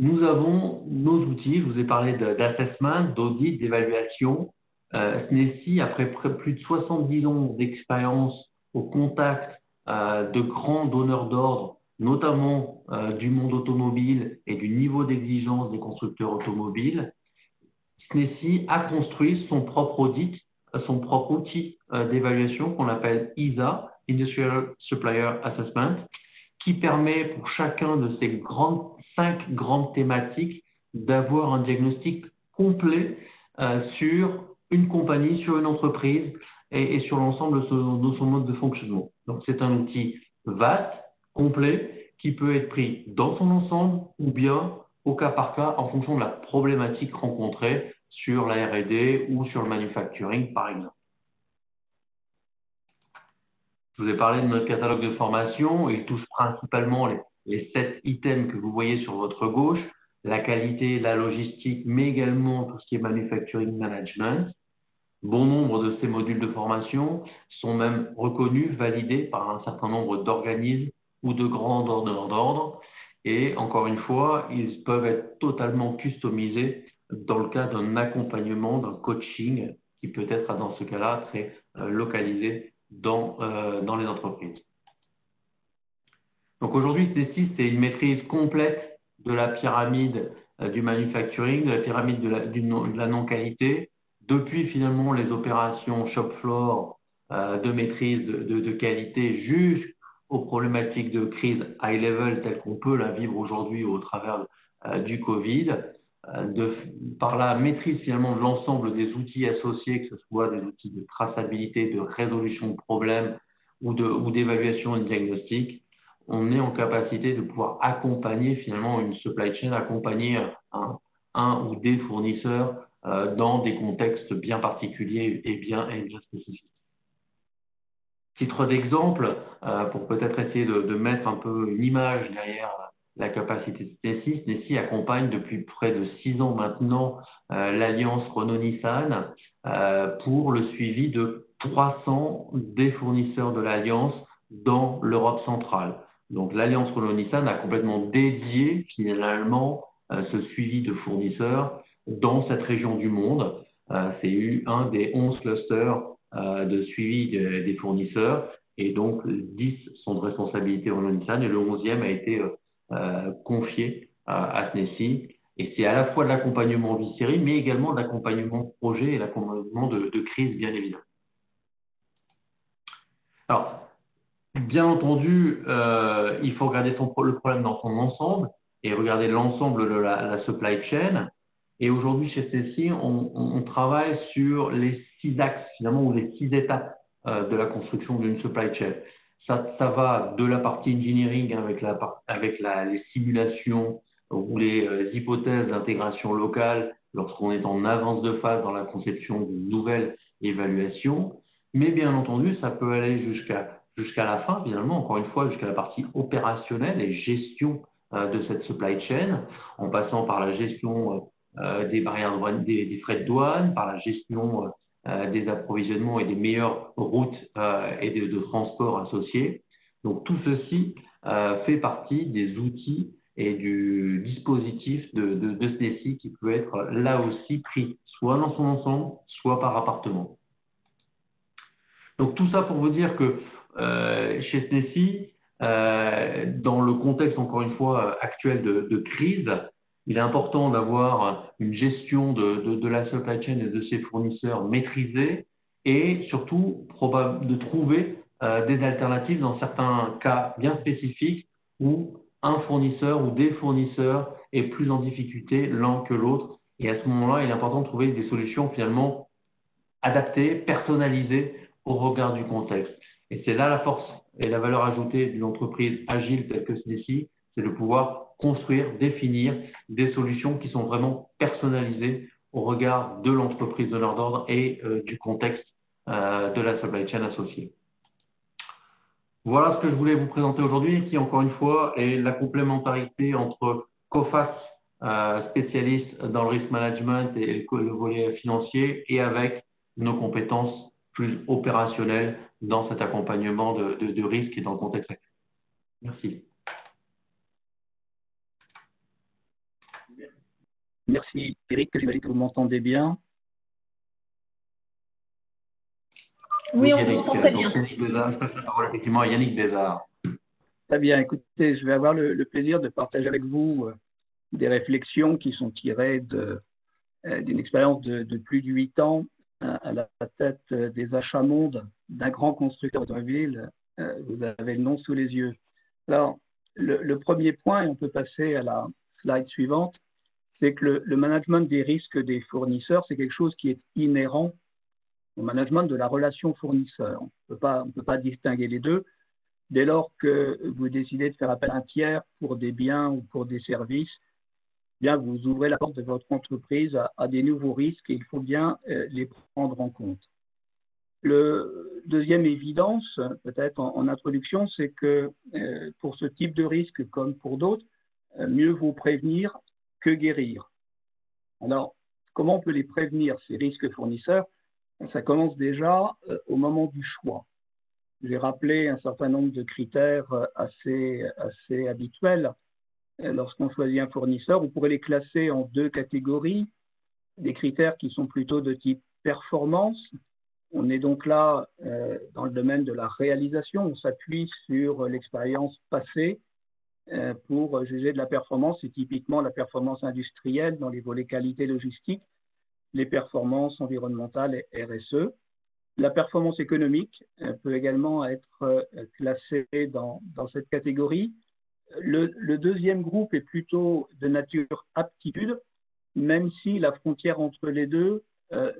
nous avons nos outils. Je vous ai parlé d'assessment, d'audit, d'évaluation. SNESI, après plus de 70 ans d'expérience au contact de grands donneurs d'ordre, notamment du monde automobile et du niveau d'exigence des constructeurs automobiles, SNESI a construit son propre audit, son propre outil d'évaluation qu'on appelle ISA, Industrial Supplier Assessment, qui permet pour chacun de ces 5 grandes thématiques d'avoir un diagnostic complet sur une compagnie, sur une entreprise et sur l'ensemble de son mode de fonctionnement. Donc c'est un outil vaste, complet, qui peut être pris dans son ensemble ou bien au cas par cas en fonction de la problématique rencontrée sur la R&D ou sur le manufacturing par exemple. Je vous ai parlé de notre catalogue de formation. Il touche principalement les 7 items que vous voyez sur votre gauche, la qualité, la logistique, mais également tout ce qui est manufacturing management. Bon nombre de ces modules de formation sont même reconnus, validés par un certain nombre d'organismes ou de grands donneurs d'ordre. Et encore une fois, ils peuvent être totalement customisés dans le cas d'un accompagnement, d'un coaching qui peut être dans ce cas-là très localisé dans les entreprises. Donc aujourd'hui, c'est une maîtrise complète de la pyramide du manufacturing, de la pyramide de la non-qualité, depuis finalement les opérations shop floor de maîtrise de qualité jusqu'aux problématiques de crise high level telles qu'on peut la vivre aujourd'hui au travers du Covid, par la maîtrise finalement de l'ensemble des outils associés, que ce soit des outils de traçabilité, de résolution de problèmes ou d'évaluation et de diagnostic. On est en capacité de pouvoir accompagner finalement une supply chain, accompagner un ou des fournisseurs dans des contextes bien particuliers et bien spécifiques. Titre d'exemple, pour peut-être essayer de mettre un peu une image derrière la capacité de SNESI. SNESI accompagne depuis près de 6 ans maintenant l'alliance Renault-Nissan pour le suivi de 300 des fournisseurs de l'alliance dans l'Europe centrale. Donc l'alliance Renault-Nissan a complètement dédié finalement ce suivi de fournisseurs dans cette région du monde. C'est un des 11 clusters de suivi des fournisseurs et donc 10 sont de responsabilité Renault-Nissan et le 11e a été confié à SNESI. Et c'est à la fois de l'accompagnement vie série, mais également de l'accompagnement projet et l'accompagnement de crise, bien évidemment. Alors, bien entendu, il faut regarder le problème dans son ensemble et regarder l'ensemble de la supply chain. Et aujourd'hui, chez SNESI, on travaille sur les 6 axes, finalement, ou les 6 étapes de la construction d'une supply chain. Ça va de la partie engineering avec les simulations ou les hypothèses d'intégration locale lorsqu'on est en avance de phase dans la conception d'une nouvelle évaluation. Mais bien entendu, ça peut aller jusqu'à la fin, finalement, encore une fois, jusqu'à la partie opérationnelle et gestion de cette supply chain, en passant par la gestion des barrières des frais de douane, par la gestion des approvisionnements et des meilleures routes et de transport associés. Donc tout ceci fait partie des outils et du dispositif de SNESI qui peut être là aussi pris soit dans son ensemble, soit par appartement. Donc tout ça pour vous dire que chez SNESI, dans le contexte encore une fois actuel de crise, il est important d'avoir une gestion de la supply chain et de ses fournisseurs maîtrisée et surtout de trouver des alternatives dans certains cas bien spécifiques où un fournisseur ou des fournisseurs est plus en difficulté l'un que l'autre. Et à ce moment-là, il est important de trouver des solutions finalement adaptées, personnalisées au regard du contexte. Et c'est là la force et la valeur ajoutée d'une entreprise agile telle que SNESI, c'est de pouvoir construire, définir des solutions qui sont vraiment personnalisées au regard de l'entreprise donneur d'ordre et du contexte de la supply chain associée. Voilà ce que je voulais vous présenter aujourd'hui, qui encore une fois est la complémentarité entre COFAS, spécialiste dans le risk management et le volet financier, et avec nos compétences plus opérationnelles dans cet accompagnement de risque et dans le contexte actuel. Merci.
Merci Eric, j'imagine que vous m'entendez bien.
Oui, on
Yannick,
vous entend très
donc
bien.
Yannick Bézard, je passe la parole effectivement à Yannick Bézard.
Très bien, écoutez, je vais avoir le plaisir de partager avec vous des réflexions qui sont tirées d'une expérience de plus de 8 ans à la tête des achats mondes d'un grand constructeur automobile. Vous avez le nom sous les yeux. Alors, le premier point, et on peut passer à la slide suivante, c'est que le management des risques des fournisseurs, c'est quelque chose qui est inhérent au management de la relation fournisseur. On ne peut pas distinguer les deux. Dès lors que vous décidez de faire appel à un tiers pour des biens ou pour des services, bien, vous ouvrez la porte de votre entreprise à des nouveaux risques et il faut bien les prendre en compte. Le deuxième évidence, peut-être en introduction, c'est que pour ce type de risque, comme pour d'autres, mieux vaut prévenir que guérir. Alors, comment on peut les prévenir, ces risques fournisseurs? Ça commence déjà au moment du choix. J'ai rappelé un certain nombre de critères assez habituels. Lorsqu'on choisit un fournisseur, on pourrait les classer en 2 catégories. Des critères qui sont plutôt de type performance. On est donc là dans le domaine de la réalisation. On s'appuie sur l'expérience passée pour juger de la performance, et typiquement la performance industrielle dans les volets qualité logistique, les performances environnementales et RSE. La performance économique peut également être classée dans cette catégorie. Le deuxième groupe est plutôt de nature aptitude, même si la frontière entre les deux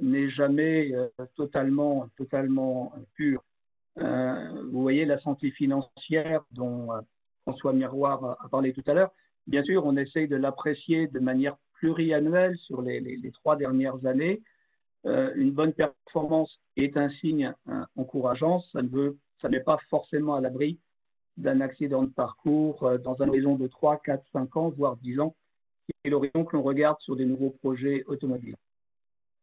n'est jamais totalement pure. Vous voyez la santé financière dont François Miroir a parlé tout à l'heure. Bien sûr, on essaye de l'apprécier de manière pluriannuelle sur les 3 dernières années. Une bonne performance est un signe encourageant. Ça n'est pas forcément à l'abri d'un accident de parcours dans un horizon de 3, 4, 5 ans, voire 10 ans, qui est l'horizon que l'on regarde sur des nouveaux projets automobiles.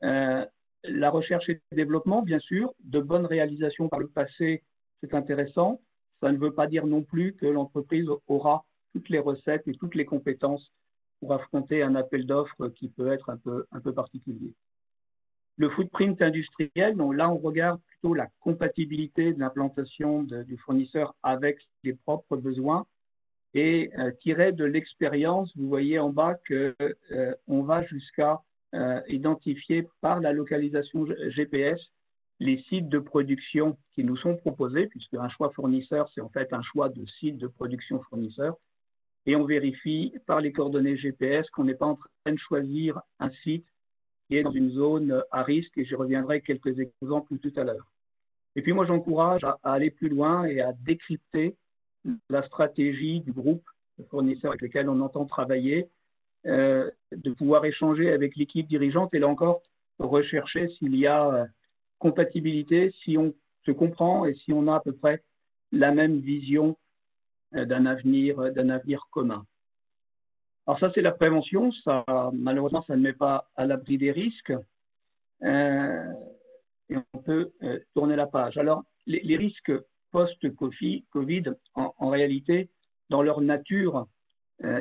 La recherche et le développement, bien sûr, de bonnes réalisations par le passé, c'est intéressant. Ça ne veut pas dire non plus que l'entreprise aura toutes les recettes et toutes les compétences pour affronter un appel d'offres qui peut être un peu particulier. Le footprint industriel, donc là, on regarde plutôt la compatibilité de l'implantation du fournisseur avec les propres besoins. Et tiré de l'expérience, vous voyez en bas qu'on va jusqu'à identifier par la localisation GPS les sites de production qui nous sont proposés, puisque un choix fournisseur, c'est en fait un choix de site de production fournisseur. Et on vérifie par les coordonnées GPS qu'on n'est pas en train de choisir un site qui est dans une zone à risque, et j'y reviendrai quelques exemples tout à l'heure. Et puis moi, j'encourage à aller plus loin et à décrypter la stratégie du groupe de fournisseurs avec lesquels on entend travailler, de pouvoir échanger avec l'équipe dirigeante et là encore, rechercher s'il y a compatibilité, si on se comprend et si on a à peu près la même vision d'un avenir commun. Alors ça, c'est la prévention. Ça, malheureusement, ça ne met pas à l'abri des risques. Et on peut tourner la page. Alors, les risques post-Covid, en réalité, dans leur nature,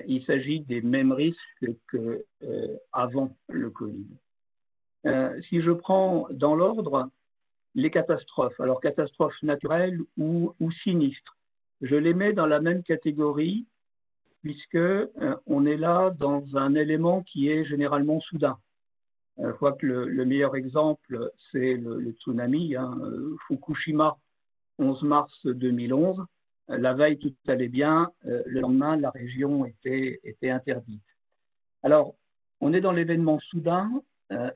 il s'agit des mêmes risques qu'avant le Covid. Si je prends dans l'ordre les catastrophes, alors catastrophes naturelles ou sinistres, je les mets dans la même catégorie puisque on est là dans un élément qui est généralement soudain. Je crois que le meilleur exemple, c'est le tsunami, Fukushima, 11 mars 2011. La veille, tout allait bien. Le lendemain, la région était interdite. Alors, on est dans l'événement soudain,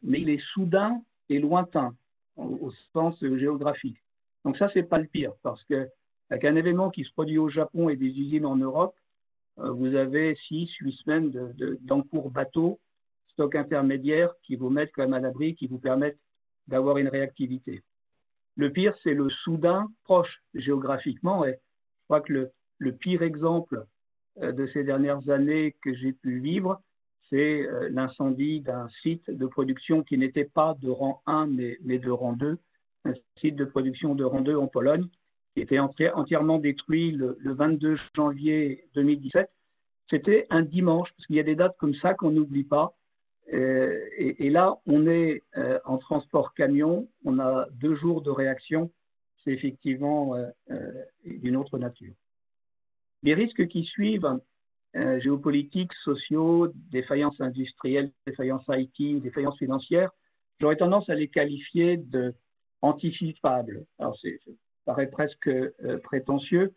mais il est soudain et lointain, au sens géographique. Donc ça, c'est pas le pire, parce qu'avec un événement qui se produit au Japon et des usines en Europe, vous avez 6-8 semaines d'encours bateau, stock intermédiaire qui vous mettent quand même à l'abri, qui vous permettent d'avoir une réactivité. Le pire, c'est le soudain proche géographiquement. Et je crois que le pire exemple de ces dernières années que j'ai pu vivre, c'est l'incendie d'un site de production qui n'était pas de rang 1, mais de rang 2, un site de production de rang 2 en Pologne, qui était entièrement détruit le 22 janvier 2017, c'était un dimanche, parce qu'il y a des dates comme ça qu'on n'oublie pas. Et là, on est en transport camion, on a 2 jours de réaction, c'est effectivement d'une autre nature. Les risques qui suivent, géopolitiques, sociaux, défaillances industrielles, défaillances IT, défaillances financières, j'aurais tendance à les qualifier d'anticipables. Alors, ça paraît presque prétentieux.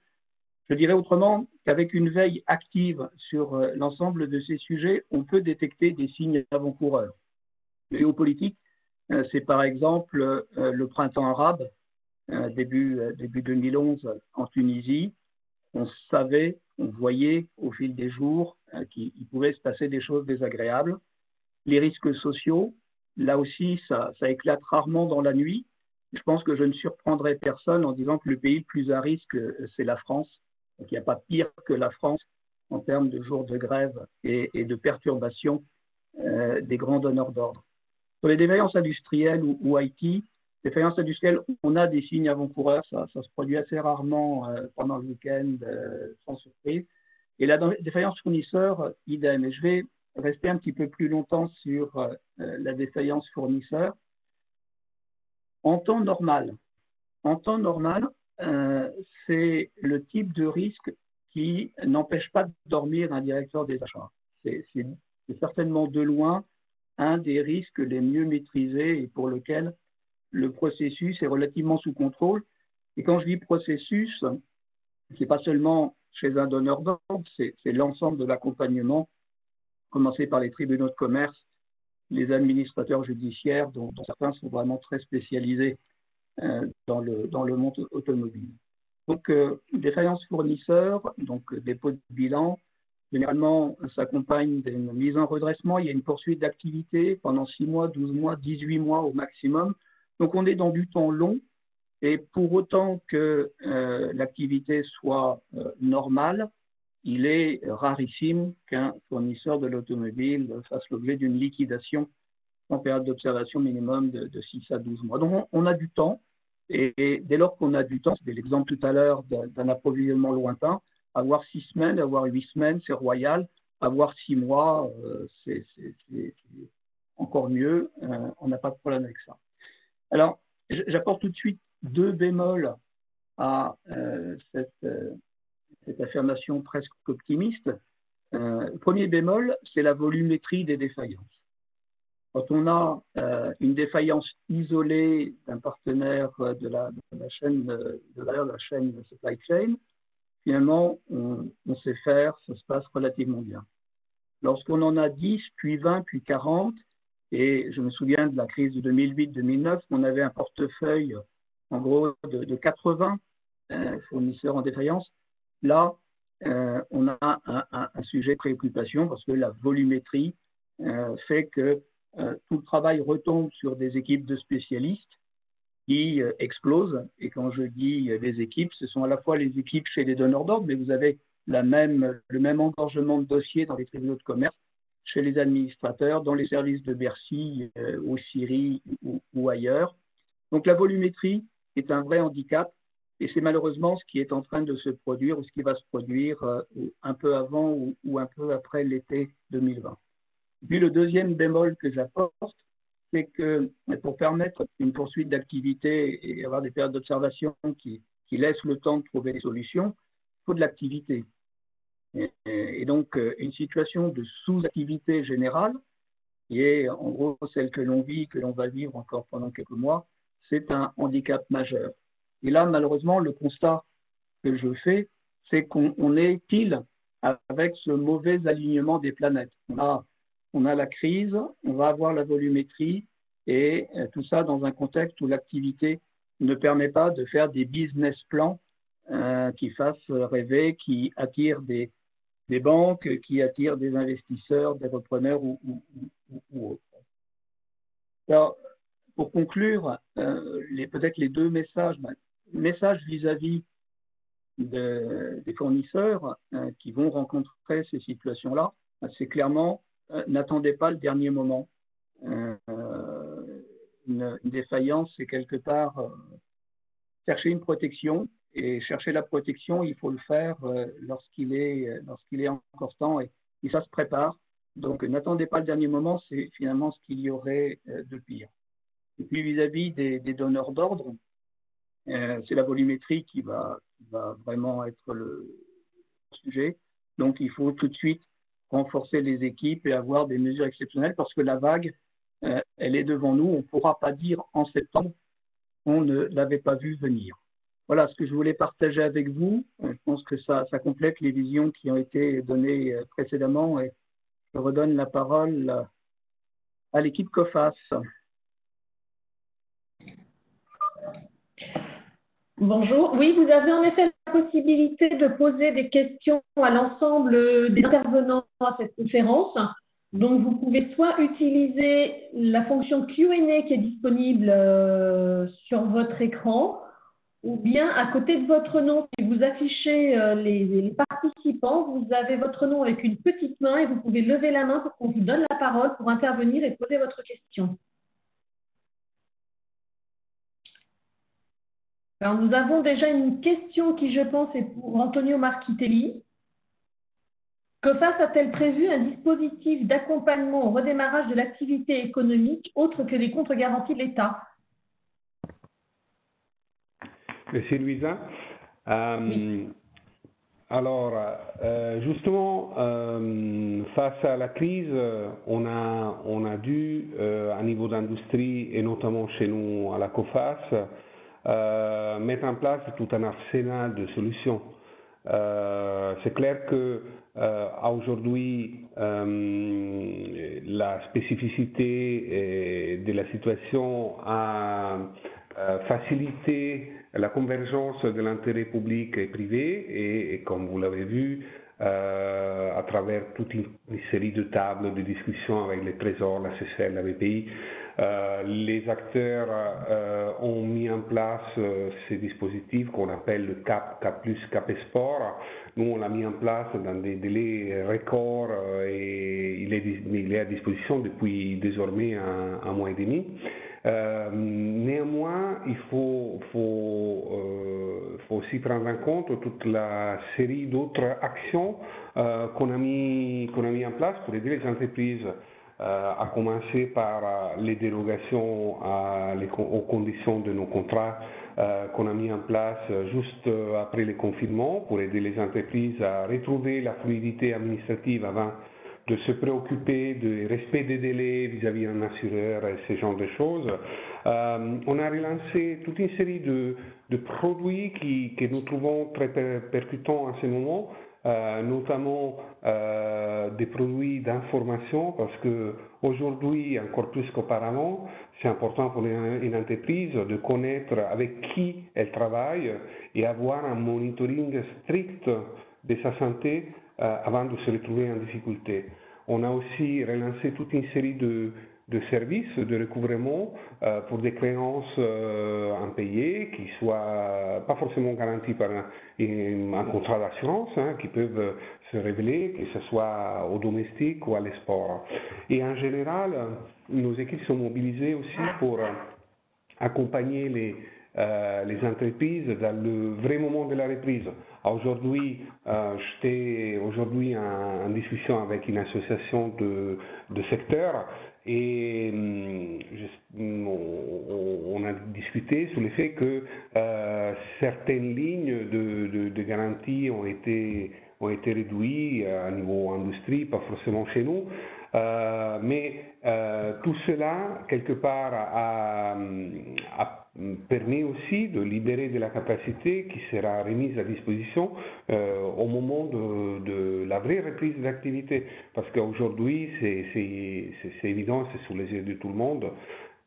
Je dirais autrement qu'avec une veille active sur l'ensemble de ces sujets, on peut détecter des signes avant-coureurs. Géopolitique, c'est par exemple le printemps arabe, début 2011 en Tunisie. On savait, on voyait au fil des jours qu'il pouvait se passer des choses désagréables. Les risques sociaux, là aussi, ça éclate rarement dans la nuit. Je pense que je ne surprendrai personne en disant que le pays le plus à risque, c'est la France. Donc, il n'y a pas pire que la France en termes de jours de grève et de perturbation des grands donneurs d'ordre. Sur les défaillances industrielles ou IT, défaillances industrielles, on a des signes avant-coureurs, ça se produit assez rarement pendant le week-end, sans surprise. Et la défaillance fournisseur, idem. Et je vais rester un petit peu plus longtemps sur la défaillance fournisseur. En temps normal, c'est le type de risque qui n'empêche pas de dormir un directeur des achats. C'est certainement de loin un des risques les mieux maîtrisés et pour lequel le processus est relativement sous contrôle. Et quand je dis processus, ce n'est pas seulement chez un donneur d'ordre, c'est l'ensemble de l'accompagnement, commencé par les tribunaux de commerce, les administrateurs judiciaires, dont certains sont vraiment très spécialisés dans le monde automobile. Donc, défaillance fournisseur, donc dépôt de bilan, généralement s'accompagne d'une mise en redressement, il y a une poursuite d'activité pendant 6 mois, 12 mois, 18 mois au maximum. Donc, on est dans du temps long et pour autant que l'activité soit normale, il est rarissime qu'un fournisseur de l'automobile fasse l'objet d'une liquidation en période d'observation minimum de 6 à 12 mois. Donc, on a du temps et dès lors qu'on a du temps, c'était l'exemple tout à l'heure d'un approvisionnement lointain, avoir 6 semaines, avoir 8 semaines, c'est royal, avoir 6 mois, c'est encore mieux, on n'a pas de problème avec ça. Alors, j'apporte tout de suite 2 bémols à cette affirmation presque optimiste. Le premier bémol, c'est la volumétrie des défaillances. Quand on a une défaillance isolée d'un partenaire de la chaîne de valeur, de la chaîne supply chain, finalement, on sait faire, ça se passe relativement bien. Lorsqu'on en a 10, puis 20, puis 40, et je me souviens de la crise de 2008-2009, on avait un portefeuille en gros de 80 fournisseurs en défaillance. Là, on a un sujet de préoccupation parce que la volumétrie fait que tout le travail retombe sur des équipes de spécialistes qui explosent. Et quand je dis les équipes, ce sont à la fois les équipes chez les donneurs d'ordre, mais vous avez le même engorgement de dossiers dans les tribunaux de commerce, chez les administrateurs, dans les services de Bercy, au CIRI ou ailleurs. Donc la volumétrie est un vrai handicap et c'est malheureusement ce qui est en train de se produire ou ce qui va se produire un peu avant ou un peu après l'été 2020. Puis le deuxième bémol que j'apporte, c'est que pour permettre une poursuite d'activité et avoir des périodes d'observation qui laissent le temps de trouver des solutions, il faut de l'activité. Et donc, une situation de sous-activité générale, qui est en gros celle que l'on vit, que l'on va vivre encore pendant quelques mois, c'est un handicap majeur. Et là, malheureusement, le constat que je fais, c'est qu'on est pile avec ce mauvais alignement des planètes. On a la crise, on va avoir la volumétrie, et tout ça dans un contexte où l'activité ne permet pas de faire des business plans qui fassent rêver, qui attirent des banques, qui attirent des investisseurs, des repreneurs ou autres. Alors, pour conclure, peut-être les 2 messages. Message vis-à-vis des fournisseurs qui vont rencontrer ces situations-là, c'est clairement n'attendez pas le dernier moment. Une défaillance, c'est quelque part chercher une protection Et chercher la protection, il faut le faire lorsqu'il est encore temps et ça se prépare. Donc, n'attendez pas le dernier moment, c'est finalement ce qu'il y aurait de pire. Et puis, vis-à-vis des donneurs d'ordre, c'est la volumétrie qui va vraiment être le sujet. Donc, il faut tout de suite renforcer les équipes et avoir des mesures exceptionnelles parce que la vague, elle est devant nous. On ne pourra pas dire en septembre qu'on ne l'avait pas vu venir. Voilà ce que je voulais partager avec vous. Je pense que ça complète les visions qui ont été données précédemment et je redonne la parole à l'équipe COFAS.
Bonjour. Oui, vous avez en effet la possibilité de poser des questions à l'ensemble des intervenants à cette conférence. Donc, vous pouvez soit utiliser la fonction Q&A qui est disponible sur votre écran, ou bien à côté de votre nom, si vous affichez les participants, vous avez votre nom avec une petite main et vous pouvez lever la main pour qu'on vous donne la parole pour intervenir et poser votre question. Alors, nous avons déjà une question qui, je pense, est pour Antonio Marchitelli. COFAS a-t-elle prévu un dispositif d'accompagnement au redémarrage de l'activité économique autre que les contre-garanties de l'État?
Monsieur Louisa,
Oui.
alors justement, face à la crise, on a dû, à niveau d'industrie et notamment chez nous à la COFAS, mettre en place tout un arsenal de solutions. C'est clair que aujourd'hui, la spécificité de la situation a facilité la convergence de l'intérêt public et privé et comme vous l'avez vu, à travers toute une série de tables de discussion avec les trésors, la CCL, la BPI, les acteurs ont mis en place ces dispositifs qu'on appelle le CAP, CAP+, CAP Export. Nous, on l'a mis en place dans des délais records et il est à disposition depuis désormais un mois et demi. Néanmoins, il faut aussi prendre en compte toute la série d'autres actions qu'on a mis en place pour aider les entreprises, à commencer par les dérogations aux conditions de nos contrats qu'on a mis en place juste après le confinement pour aider les entreprises à retrouver la fluidité administrative avant de se préoccuper du respect des délais vis-à-vis d'un assureur et ce genre de choses. On a relancé toute une série de produits que nous trouvons très percutants en ce moment, notamment des produits d'information, parce que aujourd'hui, encore plus qu'auparavant, c'est important pour une entreprise de connaître avec qui elle travaille et avoir un monitoring strict de sa santé avant de se retrouver en difficulté. On a aussi relancé toute une série de services de recouvrement pour des créances impayées qui soient pas forcément garanties par un contrat d'assurance, qui peuvent se révéler, que ce soit au domestique ou à l'export. Et en général, nos équipes sont mobilisées aussi pour accompagner les entreprises dans le vrai moment de la reprise. Aujourd'hui, j'étais aujourd'hui en discussion avec une association de secteur et on a discuté sur le fait que certaines lignes de garantie ont été réduites à niveau industrie, pas forcément chez nous. Mais tout cela, quelque part, permet aussi de libérer de la capacité qui sera remise à disposition au moment de la vraie reprise d'activité. Parce qu'aujourd'hui, c'est évident, c'est sous les yeux de tout le monde,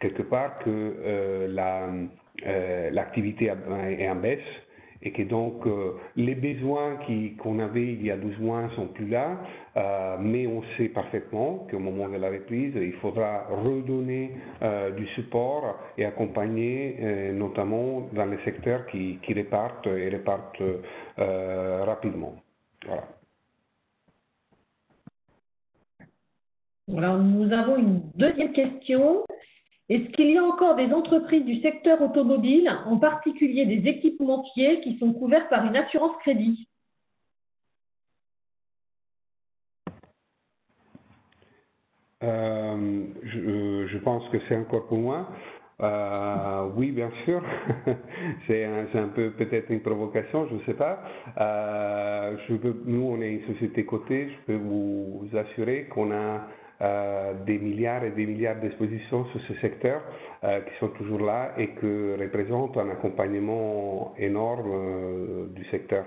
quelque part, que l'activité est en baisse. Et que donc les besoins qu'on avait il y a 12 mois ne sont plus là, mais on sait parfaitement qu'au moment de la reprise, il faudra redonner du support et accompagner notamment dans les secteurs qui repartent et repartent rapidement. Voilà.
Alors, nous avons une deuxième question Est-ce qu'il y a encore des entreprises du secteur automobile, en particulier des équipementiers, qui sont couverts par une assurance crédit?
Je pense que c'est encore pour moi. Oui, bien sûr. C'est un peu peut-être une provocation, je ne sais pas. Nous, on est une société cotée. Je peux vous assurer qu'on a des milliards et des milliards d'expositions sur ce secteur qui sont toujours là et que représentent un accompagnement énorme du secteur.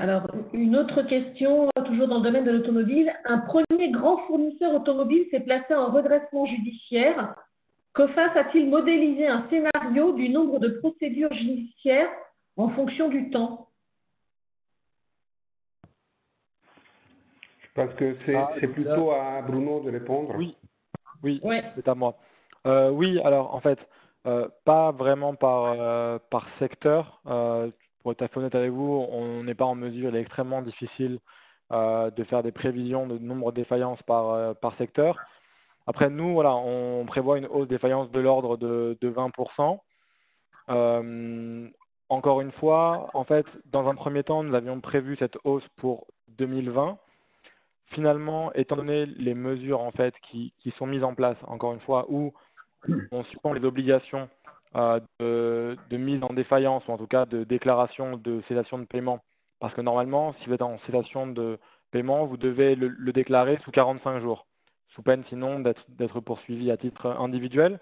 Alors, une autre question, toujours dans le domaine de l'automobile. Un premier grand fournisseur automobile s'est placé en redressement judiciaire. Coface a-t-il modélisé un scénario du nombre de procédures judiciaires en fonction du temps?
Je pense que c'est plutôt à Bruno de répondre.
Oui, c'est à moi. Oui, alors en fait, pas vraiment par secteur. Pour être honnête avec vous, on n'est pas en mesure, il est extrêmement difficile de faire des prévisions de nombre de défaillances par secteur. Après, nous, voilà, on prévoit une hausse de défaillance de l'ordre de 20%. Encore une fois, en fait, dans un premier temps, nous avions prévu cette hausse pour 2020. Finalement, étant donné les mesures en fait qui sont mises en place, encore une fois, où on suspend les obligations de mise en défaillance, ou en tout cas de déclaration de cessation de paiement, parce que normalement, si vous êtes en cessation de paiement, vous devez le déclarer sous 45 jours, sous peine sinon d'être poursuivi à titre individuel.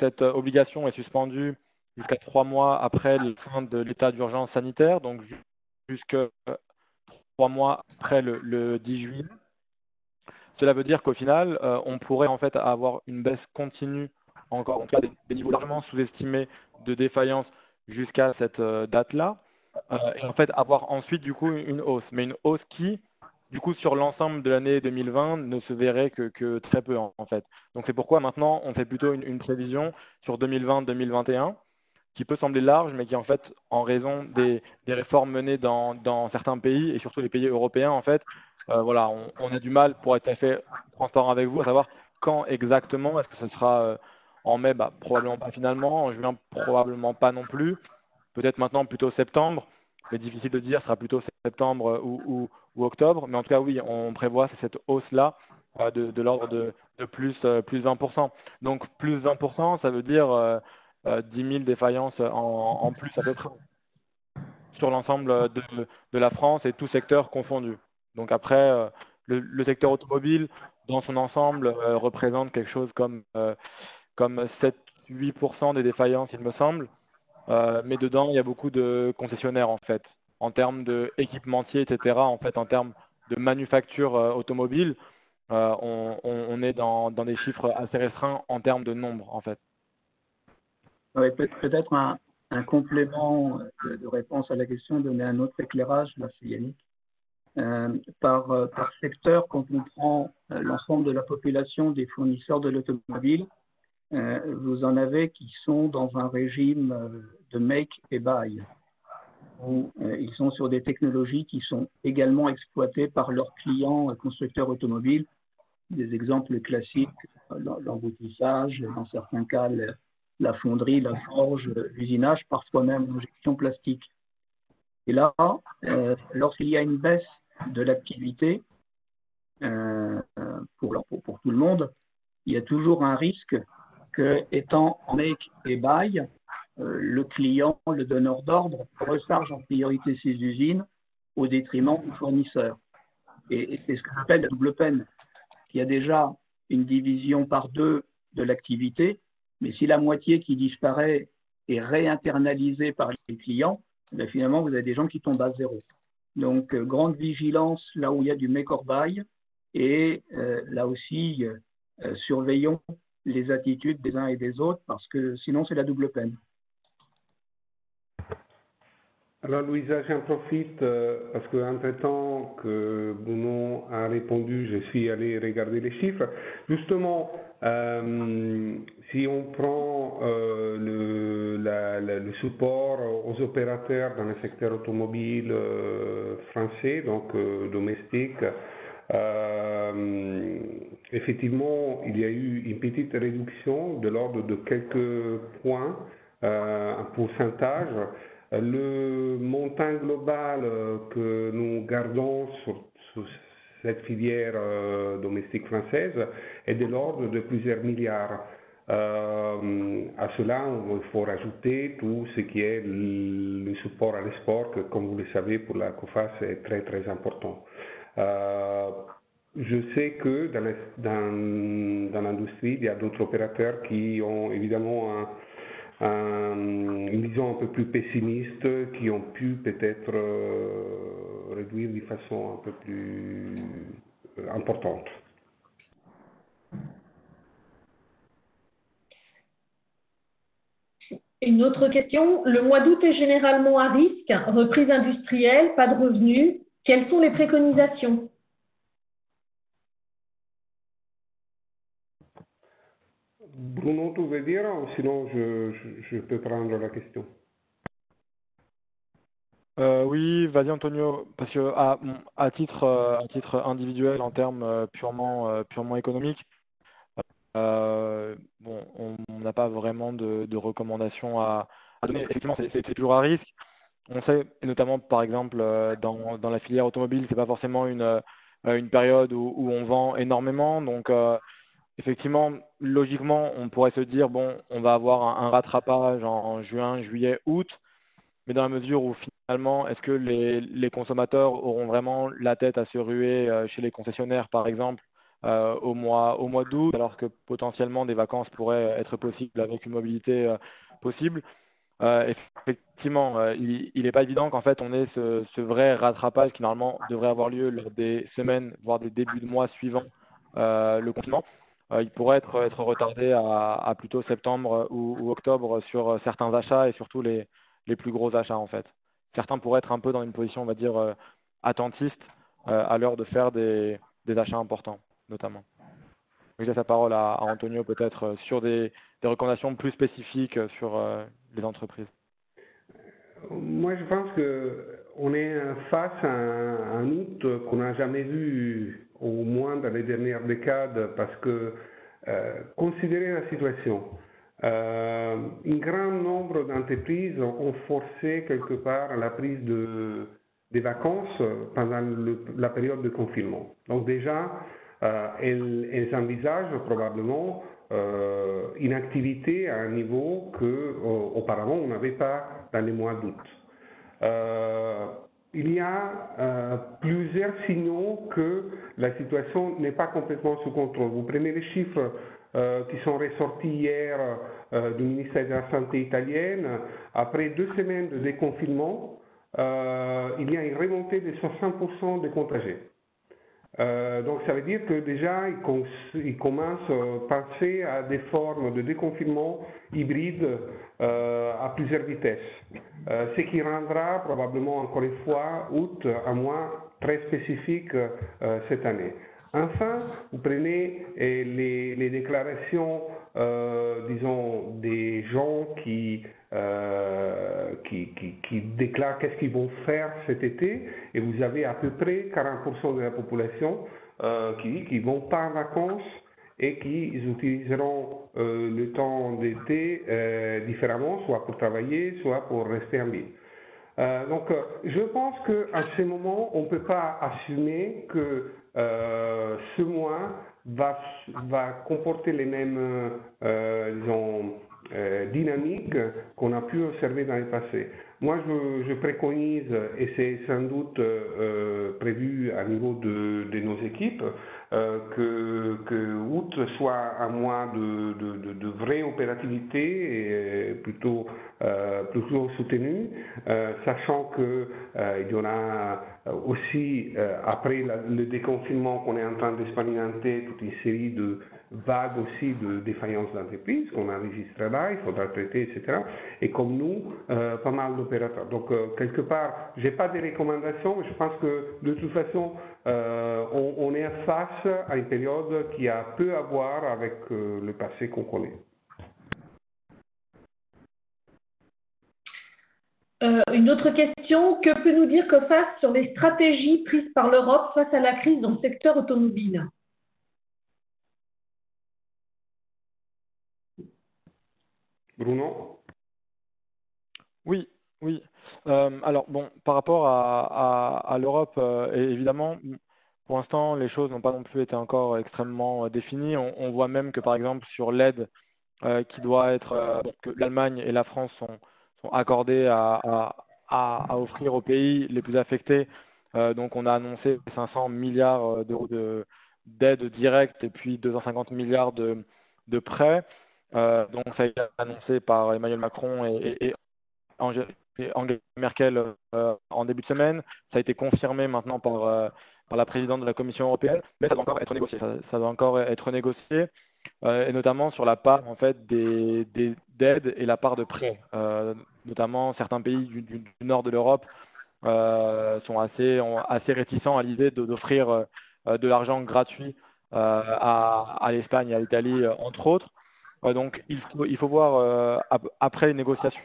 Cette obligation est suspendue jusqu'à 3 mois après la fin de l'état d'urgence sanitaire, donc jusqu'à 3 mois après le 10 juillet. Cela veut dire qu'au final, on pourrait en fait avoir une baisse continue, encore en tout cas des niveaux largement sous-estimés de défaillance jusqu'à cette date-là, et en fait avoir ensuite du coup une hausse, mais une hausse qui, du coup, sur l'ensemble de l'année 2020, ne se verrait que très peu en fait. Donc c'est pourquoi maintenant on fait plutôt une prévision sur 2020-2021 qui peut sembler large, mais qui en fait, en raison des réformes menées dans certains pays et surtout les pays européens, en fait, voilà, on a du mal, pour être tout à fait transparent avec vous, à savoir quand exactement. Est-ce que ce sera en mai? Probablement pas finalement. En juin, probablement pas non plus. Peut-être maintenant plutôt septembre. C'est difficile de dire, ce sera plutôt septembre ou octobre. Mais en tout cas, oui, on prévoit cette hausse-là de l'ordre de plus 20%. Donc plus 20%, ça veut dire 10 000 défaillances en plus à peu près sur l'ensemble de la France et tout secteur confondu. Donc après, le secteur automobile, dans son ensemble, représente quelque chose comme 7-8% des défaillances, il me semble. Mais dedans, il y a beaucoup de concessionnaires, en fait, en termes d'équipementiers, etc., en fait, en termes de manufacture automobile, on est dans des chiffres assez restreints en termes de nombre, en fait.
Ouais, peut-être un complément de réponse à la question, donner un autre éclairage, là c'est Yannick. Par secteur, quand on prend l'ensemble de la population des fournisseurs de l'automobile, vous en avez qui sont dans un régime de make et buy, où ils sont sur des technologies qui sont également exploitées par leurs clients constructeurs automobiles. Des exemples classiques, l'emboutissage, dans certains cas la fonderie, la forge, l'usinage, parfois même l'injection plastique. Et là, lorsqu'il y a une baisse de l'activité pour tout le monde, il y a toujours un risque que, étant en make et buy, le client, le donneur d'ordre, recharge en priorité ses usines au détriment du fournisseur. Et c'est ce qu'on appelle la double peine. Il y a déjà une division par deux de l'activité, mais si la moitié qui disparaît est réinternalisée par les clients, ben finalement, vous avez des gens qui tombent à zéro. Donc, grande vigilance là où il y a du make or buy, et là aussi, surveillons les attitudes des uns et des autres, parce que sinon, c'est la double peine.
Alors Louisa, j'en profite parce qu'entre-temps que Bruno a répondu, je suis allé regarder les chiffres. Justement, si on prend le support aux opérateurs dans le secteur automobile français, donc domestique, Effectivement, il y a eu une petite réduction de l'ordre de quelques points, un pourcentage. Le montant global que nous gardons sur cette filière domestique française est de l'ordre de plusieurs milliards. À cela, il faut rajouter tout ce qui est le support à l'export, que, comme vous le savez, pour la COFAS est très très important. Je sais que dans l'industrie, il y a d'autres opérateurs qui ont évidemment une vision un peu plus pessimiste, qui ont pu peut-être réduire de façon un peu plus importante.
Une autre question. Le mois d'août est généralement à risque. Reprise industrielle, pas de revenus. Quelles sont les préconisations?
Bruno, tu veux dire, ou sinon je peux prendre la question.
Oui, vas-y Antonio, parce que à titre individuel, en termes purement économiques, bon, on n'a pas vraiment de recommandations à donner. Effectivement, c'est toujours à risque. On sait, et notamment par exemple dans la filière automobile, c'est pas forcément une période où on vend énormément. Donc effectivement, logiquement, on pourrait se dire bon, on va avoir un rattrapage en juin, juillet, août. Mais dans la mesure où finalement, est-ce que les consommateurs auront vraiment la tête à se ruer chez les concessionnaires, par exemple, au mois d'août, alors que potentiellement des vacances pourraient être possibles avec une mobilité possible? Effectivement, il n'est pas évident qu'en fait on ait ce vrai rattrapage qui normalement devrait avoir lieu lors des semaines, voire des débuts de mois suivant le confinement. Il pourrait être retardé à plutôt septembre ou octobre sur certains achats et surtout les plus gros achats en fait. Certains pourraient être un peu dans une position, on va dire, attentiste à l'heure de faire des achats importants, notamment. Je laisse la parole à Antonio peut-être sur des recommandations plus spécifiques sur les entreprises.
Moi, je pense qu'on est face à un août qu'on n'a jamais vu, au moins dans les dernières décades, parce que, considérez la situation. Un grand nombre d'entreprises ont forcé quelque part la prise des vacances pendant la période de confinement. Donc déjà, elles envisagent probablement une activité à un niveau qu'auparavant on n'avait pas dans les mois d'août. Il y a plusieurs signaux que la situation n'est pas complètement sous contrôle. Vous prenez les chiffres qui sont ressortis hier du ministère de la Santé italienne. Après 2 semaines de déconfinement, il y a une remontée de 60% des contagiés. Donc ça veut dire que déjà ils commencent à passer à des formes de déconfinement hybrides à plusieurs vitesses, ce qui rendra probablement encore une fois août un mois très spécifique cette année. Enfin, vous prenez les déclarations, disons, des gens qui déclarent qu'est-ce qu'ils vont faire cet été, et vous avez à peu près 40% de la population qui dit qu'ils ne vont pas en vacances et qu'ils utiliseront le temps d'été différemment, soit pour travailler, soit pour rester en ville. Donc, je pense qu'à ce moment, on ne peut pas assumer que ce mois va comporter les mêmes disons, dynamiques qu'on a pu observer dans le passé. Moi, je préconise, et c'est sans doute prévu à niveau de nos équipes, que août soit un mois de vraie opérativité et plutôt soutenue, sachant qu'il y aura aussi, après le déconfinement qu'on est en train d'expérimenter, toute une série de vagues aussi de défaillances d'entreprise qu'on enregistrera, il faudra traiter, etc. Et comme nous, pas mal d'opérateurs. Donc, quelque part, je n'ai pas de recommandations, mais je pense que de toute façon, on est face à une période qui a peu à voir avec le passé qu'on connaît.
Une autre question, que peut nous dire COFAS sur les stratégies prises par l'Europe face à la crise dans le secteur automobile?
Bruno?
Oui, oui. Alors bon, par rapport à l'Europe, et évidemment, pour l'instant, les choses n'ont pas non plus été encore extrêmement définies. On voit même que par exemple sur l'aide qui doit être que l'Allemagne et la France sont accordées à offrir aux pays les plus affectés. Donc on a annoncé 500 milliards d'euros d'aide directe et puis 250 milliards de prêts. Donc ça a été annoncé par Emmanuel Macron et Angela Merkel en début de semaine. Ça a été confirmé maintenant par la présidente de la Commission européenne, mais ça doit encore être négocié. Ça doit encore être négocié, et notamment sur la part en fait d'aides et la part de prêts. Notamment certains pays du nord de l'Europe sont assez réticents à l'idée d'offrir de l'argent gratuit à l'Espagne et à l'Italie, entre autres. Donc il faut voir après les négociations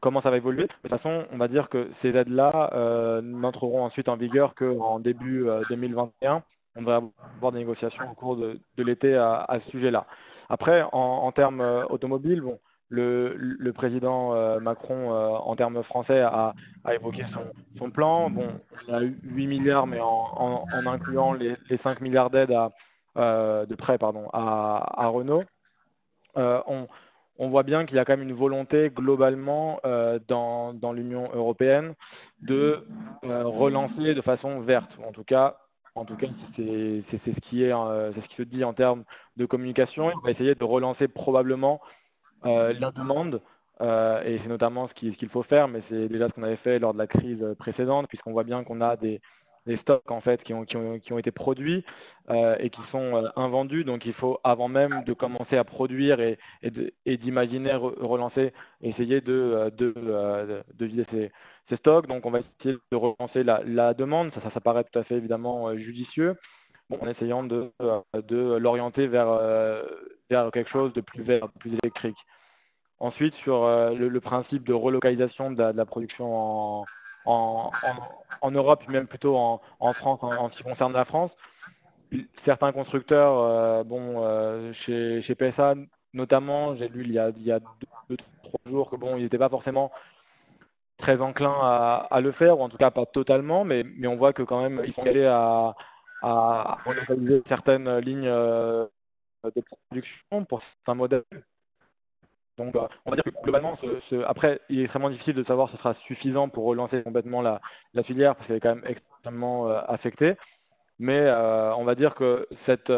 comment ça va évoluer. De toute façon, on va dire que ces aides-là n'entreront ensuite en vigueur qu'en début 2021. On devrait avoir des négociations au cours de l'été à ce sujet-là. Après, en termes automobiles, bon, le président Macron, en termes français, a évoqué son plan. Bon, on a eu 8 milliards, mais en incluant les 5 milliards d'aides de prêts pardon, à Renault. On voit bien qu'il y a quand même une volonté globalement dans l'Union européenne de relancer de façon verte. En tout cas, c'est ce qui est, c'est ce qui se dit en termes de communication. On va essayer de relancer probablement la demande, et c'est notamment ce qu'il faut faire, mais c'est déjà ce qu'on avait fait lors de la crise précédente, puisqu'on voit bien qu'on a des stocks en fait qui ont été produits et qui sont invendus. Donc il faut, avant même de commencer à produire et d'imaginer relancer, essayer de vider ces stocks. Donc on va essayer de relancer la demande. Ça paraît tout à fait évidemment judicieux. Bon, en essayant de l'orienter vers quelque chose de plus vert, de plus électrique. Ensuite, sur le principe de relocalisation de la production en Europe, même plutôt en France, en ce qui concerne la France, certains constructeurs, chez PSA notamment, j'ai lu il y a 2-3 jours que bon, ils n'étaient pas forcément très enclins à le faire, ou en tout cas pas totalement, mais on voit que quand même ils sont allés à relocaliser certaines lignes de production pour certains modèles. Donc, on va dire que globalement, après, il est extrêmement difficile de savoir si ce sera suffisant pour relancer complètement la filière, parce qu'elle est quand même extrêmement affectée. Mais on va dire que cette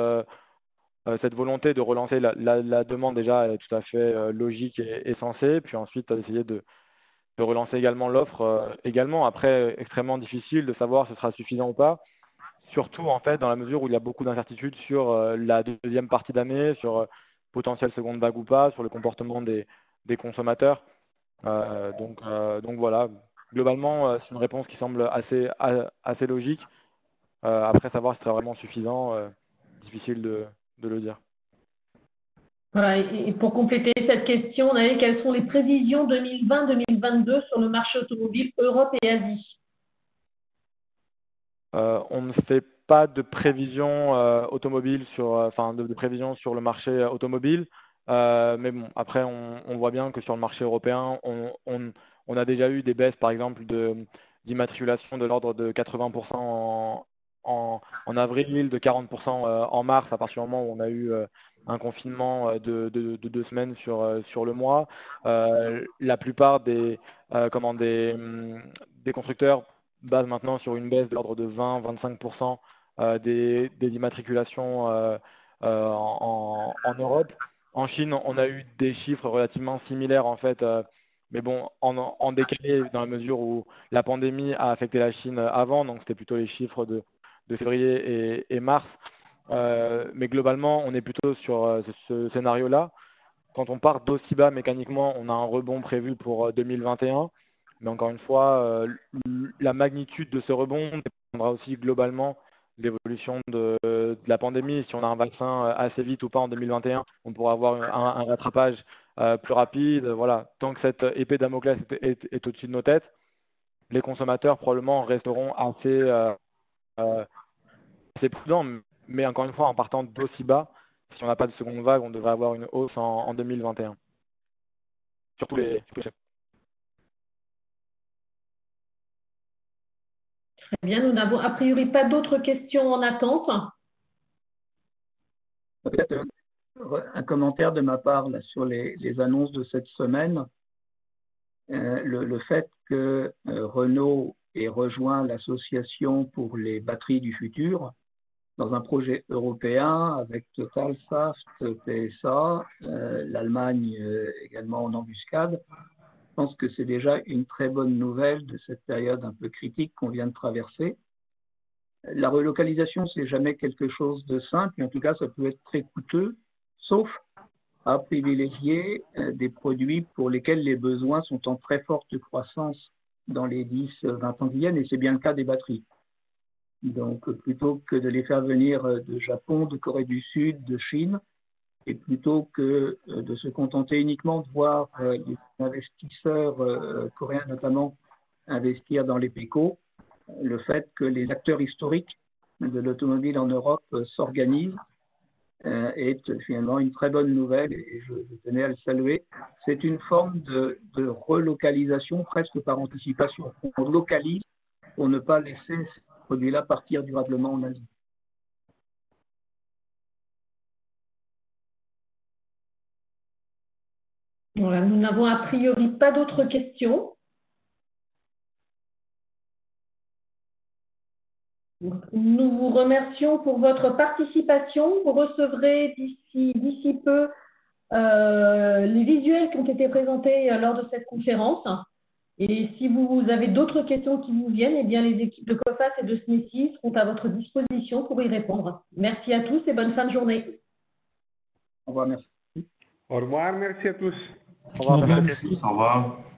volonté de relancer la demande, déjà, est tout à fait logique et sensée. Puis ensuite, essayer de relancer également l'offre également. Après, extrêmement difficile de savoir si ce sera suffisant ou pas. Surtout, en fait, dans la mesure où il y a beaucoup d'incertitudes sur la deuxième partie d'année, sur potentielle seconde vague ou pas, sur le comportement des consommateurs. Donc voilà, globalement, c'est une réponse qui semble assez logique. Après, savoir si c'est vraiment suffisant, difficile de le dire.
Voilà, et pour compléter cette question, on avait quelles sont les prévisions 2020-2022 sur le marché automobile Europe et Asie?
On ne fait pas de prévision automobile de prévision sur le marché automobile. Mais bon, après, on voit bien que sur le marché européen, on a déjà eu des baisses, par exemple, d'immatriculation de l'ordre de 80% en avril, de 40% en mars, à partir du moment où on a eu un confinement de 2 semaines sur le mois. La plupart des constructeurs basent maintenant sur une baisse de l'ordre de 20-25% des immatriculations en Europe. En Chine, on a eu des chiffres relativement similaires en fait, mais bon, en décalé dans la mesure où la pandémie a affecté la Chine avant, donc c'était plutôt les chiffres de février et mars. Mais globalement, on est plutôt sur ce scénario-là. Quand on part d'aussi bas mécaniquement, on a un rebond prévu pour 2021. Mais encore une fois, la magnitude de ce rebond dépendra aussi globalement de l'évolution de la pandémie. Si on a un vaccin assez vite ou pas en 2021, on pourra avoir un rattrapage plus rapide. Voilà, tant que cette épée Damoclès est au-dessus de nos têtes, les consommateurs probablement resteront assez prudents. Mais encore une fois, en partant d'aussi bas, si on n'a pas de seconde vague, on devrait avoir une hausse en 2021. Surtout les chefs.
Très bien, nous n'avons a priori pas d'autres questions en attente.
Peut-être un commentaire de ma part là, sur les annonces de cette semaine. Le fait que Renault ait rejoint l'association pour les batteries du futur dans un projet européen avec Total, Saft, PSA, l'Allemagne également en embuscade. Je pense que c'est déjà une très bonne nouvelle de cette période un peu critique qu'on vient de traverser. La relocalisation, c'est jamais quelque chose de simple, et en tout cas, ça peut être très coûteux, sauf à privilégier des produits pour lesquels les besoins sont en très forte croissance dans les 10-20 ans qui viennent, et c'est bien le cas des batteries. Donc, plutôt que de les faire venir de Japon, de Corée du Sud, de Chine, et plutôt que de se contenter uniquement de voir les investisseurs coréens notamment investir dans les PECO, le fait que les acteurs historiques de l'automobile en Europe s'organisent est finalement une très bonne nouvelle et je tenais à le saluer. C'est une forme de relocalisation presque par anticipation. On localise pour ne pas laisser ces produits-là partir durablement en Asie.
Voilà, nous n'avons a priori pas d'autres questions. Nous vous remercions pour votre participation. Vous recevrez d'ici peu les visuels qui ont été présentés lors de cette conférence. Et si vous avez d'autres questions qui vous viennent, eh bien, les équipes de COFAS et de SNESI seront à votre disposition pour y répondre. Merci à tous et bonne fin de journée.
Au revoir, merci.
Au revoir, merci à tous.
Au revoir, merci.
Au revoir.